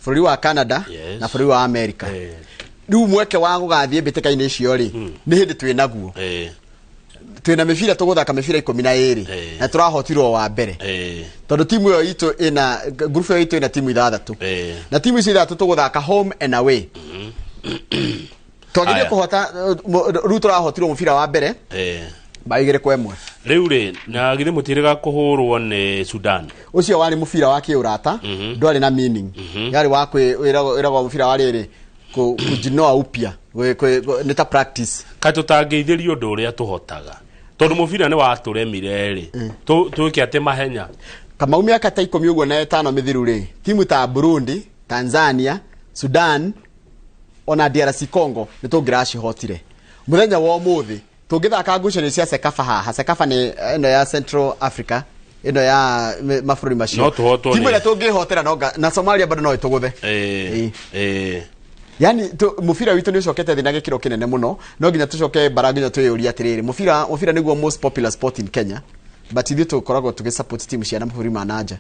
B: bũrũri wa Canada na bũrũri wa America rĩu mweke wa gũgathiĩ mbĩtĩka-inĩ icio rĩ nĩ hĩndĩ twĩnaguo twĩna mĩbira tũgũthaka mĩbira 12 na tũrahotirwo wa mbere tondũ timu ĩyo itũ ĩna group ĩyo itũ ĩna timu ithathatũ na timu icio ithathatũ tũgũthaka home and away twagĩrĩire kũhota rĩu tũrahotirwo mũbira wa mbere baigire kwa ĩmwe
C: rĩu rĩ na githĩ mũtirĩga kũhũrwo nĩ Sudan
B: ũcio warĩ mũbira wa kĩũrata ndwarĩ na meaning yarĩ wa kwĩragwo mũbira wa rĩrĩ kujinoa upya nĩ ta practice
C: ka tũtangĩithĩrio ũndũ ũrĩa tũhotaga tondũ mũbira nĩ watũremire rĩ twĩke atĩ mahenya
B: kama mĩaka ta 10 ũguo na 5 mĩthiru rĩ timu ta Burundi Tanzania Sudan ona DRC Congo nĩ tũngĩracihotire mũthenya wa ũmũthĩ tũngĩthaka ngucanio cia Sekafa haha Sekafa nĩ ĩno ya Central Africa ĩno ya mabũrũri macio timu ĩrĩa tũngĩhotera na Somalia bado no ĩtũgũthe yani mũbira witũ nĩ ũcokete thĩ na gĩkĩro kĩnene mũno no nginya tũcoke bara nginya twĩyũria atĩrĩrĩ mũbira nĩguo most popular sport in Kenya but ithuĩ tũkoragwo tũgĩsupport timu cia mabũrũri ma nanja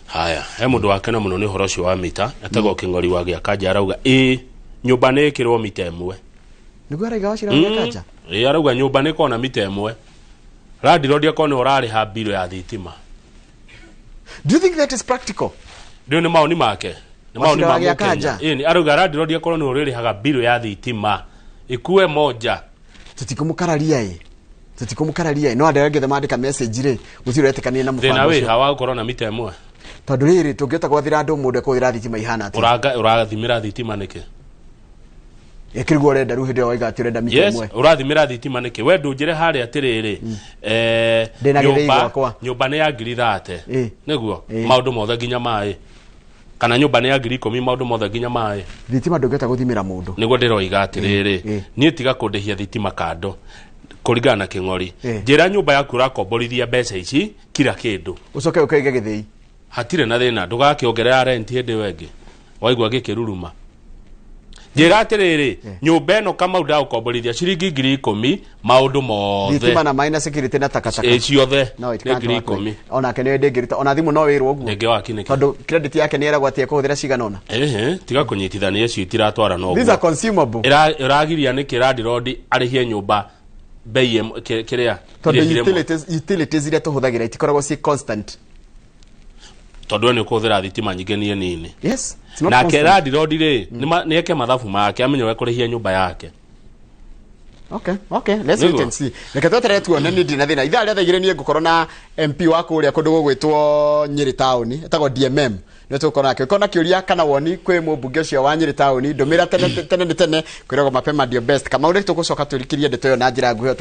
C: haya he mũndũ wakena mũno nĩ ũhoro ũcio wa mita etagwo Kĩng'ori wa Gĩakanja arauga nyũmba nĩ ĩkĩrwo mita ĩmwe
B: nĩguo araiga wacira Gĩakanja
C: arauga nyũmba nĩ kona mita ĩmwe randirodia kone ũrarĩha mbiro ya thitima
B: do you think that is practical
C: ndio nĩ maoni make nĩ maoni ma Gĩakanja arauga randirodia kone ũrĩrĩhaga mbiro ya thitima ikue moja
B: tutikumukararia no andĩragĩthe mandĩka message rĩ gũtirĩ etikanie na mũbango
C: thĩna wĩ hawa gũkorwo na mita ĩmwe
B: tondũ rĩrĩ tũngĩota gwathĩra andũ mũndũ kũthĩra thitima ihana atĩ
C: ũrathimĩra thitima nĩkĩ
B: ekĩriguo ũrenda rĩu hĩndĩ ĩyo waiga atĩ ũrenda mita ĩmwe
C: ũrathimĩra thitima nĩkĩ we ndũnjĩre harĩa atĩrĩrĩ nyũmba nĩ ya 30 nĩguo maũndũ mothe nginya maĩ kana nyũmba nĩ ya 10,000 maũndũ mothe nginya maĩ
B: thitima ndũngĩota gũthimĩra mũndũ
C: nĩguo ndĩroiga atĩrĩrĩ niĩ tiga kũndĩhia thitima kando kũringana na Kĩng'ori njĩra nyũmba yaku ũrakomborithia mbeca ici kila kĩndũ
B: ũcoke ũkaige gĩthĩi
C: hatirĩ na thĩna ndũgakĩongerera rent hĩndĩ ĩyo ĩngĩ waigua gĩkĩruruma njĩra atĩrĩrĩ nyũmba ĩno Kamau ndagũkomborithia ciringi 10,000 maũndũ mothe
B: thitima na maĩ na security na takataka
C: ciothe nĩ 10,000
B: onake nĩ ndĩngĩruta ona thimũ no wĩrwo ũguo
C: ndĩngĩ wakinĩka
B: tondũ credit yake nĩ eragwo atĩ ekũhũthĩra cigana ona
C: tiga kũnyitithania icio itiratwara no
B: these are consumable
C: ĩragiria nĩ kĩrandirodi arĩhie nyũmba bei kĩrĩa
B: tondũ utilities iria tũhũthagĩra itikoragwo ci constant
C: tondũ nĩ kũhũthĩra thitima nyingĩ niĩ nini
B: yes
C: na kĩrandirodi rĩ nĩ eke mathabu make amenye we kũrĩhia nyũmba yake
B: okay let's wait and see reke tweterere tuone nĩ ndĩ na thĩna ithaa rĩa thaa igĩrĩ niĩ ngũkorwo na MP wa kũrĩa kũndũ gũgwĩtwo Nyĩrĩ town etagwo DMM nĩ tũkorwo nake ũkona kĩũria kana woni kwĩ mũmbunge ũcio wa Nyĩrĩ town ndũmĩra tene kwĩragwo mapema ndio best kama ũrĩa tũgũcoka tũrikirie ndeto ĩyo na njĩra nguhĩ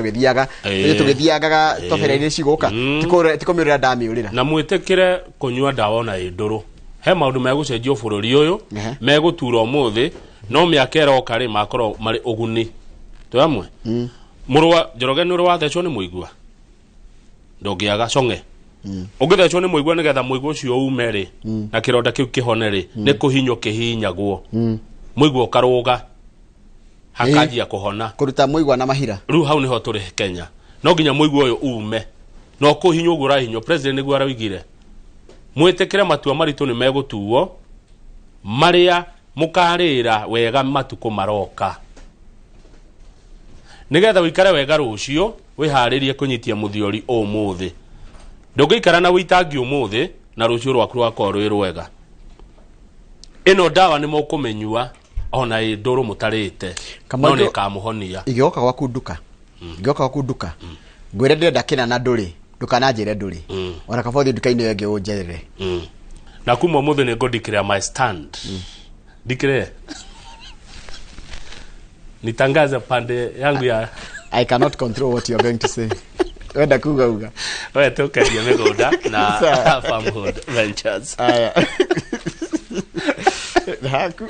B: tũgĩthiaga tobera-inĩ cigũka tikũmĩũrĩra ndamĩũrĩra
C: na mwĩtĩkĩre kũnyua ndawa ona ĩndũrũ he maũndũ megũcenjio bũrũri ũyũ megũtura ũmũthĩ no mĩaka ĩroka rĩ makorwo marĩ ũguni twamwe Murwa Njoroge nĩ wathecwo nĩ mũigua ndũngĩaga conge ũngĩthecwo nĩ mũigua nĩgetha mũigua ũcio ume rĩ na kĩronda kĩu kĩhone rĩ nĩ kũhinywo kĩhinyagwo mũigua ũkarũga hakanjia kũhona
B: kũruta mũigua na mahira
C: rĩu hau nĩho tũrĩ Kenya no nginya mũigua ũyũ ume no kũhinywo ũguo ũrahinywo president nĩguo araugire mwĩtĩkĩre matua maritũ nĩ megũtuo marĩa mũkarĩra wega matukũ maroka nigetha wikare wega rũcio wiharĩrie kũnyitia mũthiori ũmũthĩ ndũngĩikara na wĩtangi ũmũthĩ na rũcio rwaku rwakorwo rwĩ rwega ĩno ndawa nĩ mũkũmenyua ona ndũrũ mũtarĩte no nĩ kamũhonia
B: igĩoka gwaku nduka ngwĩre ndĩrenda kĩna na ndũrĩ ndukananjĩre ndũrĩ ona kaba ũthiĩ nduka-inĩ ĩyo ĩngĩ ũnjerere
C: na kuma ũmũthĩ nĩ ngũdeclare my stand declare nitangaza pande yangu ya
B: I cannot control what you are going to say. Wenda kuga uga.
C: Wewe tukaria mĩgũnda na farmhood ventures.
B: Aya. Haku.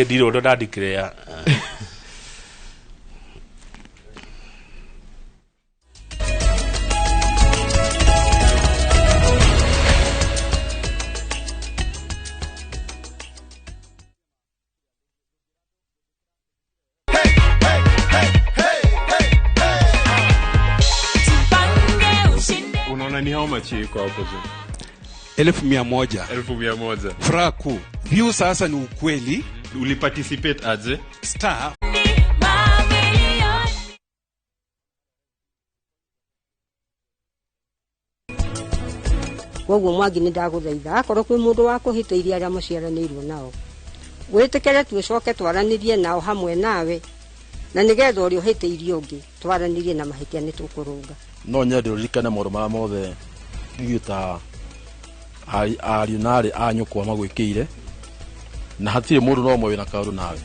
C: Ndiro ndo ndadeclare.
I: Ni how much iko hapo juu?
G: 1100. Furaha kuu. View sasa ni ukweli.
I: Uliparticipate aje?
G: Star.
H: Koguo Mwangi nĩ ndagũthaitha akorwo kwĩ mũndũ wa kũhĩtĩirie arĩa maciaranĩirwo nao wĩtĩkĩre tucoke twaranĩrie nao hamwe nawe na nĩgetha ũrĩa ũhĩtĩirie ũngĩ twaranĩrie na mahĩtia nĩ tũkũrũnga
K: no nyende ũririkane maũndũ marĩa mothe ithuĩ ta ariũ na aarĩ a nyũkwa magwĩkĩire na hatirĩ mũndũ no ũmwe wĩna kaũndũ nawe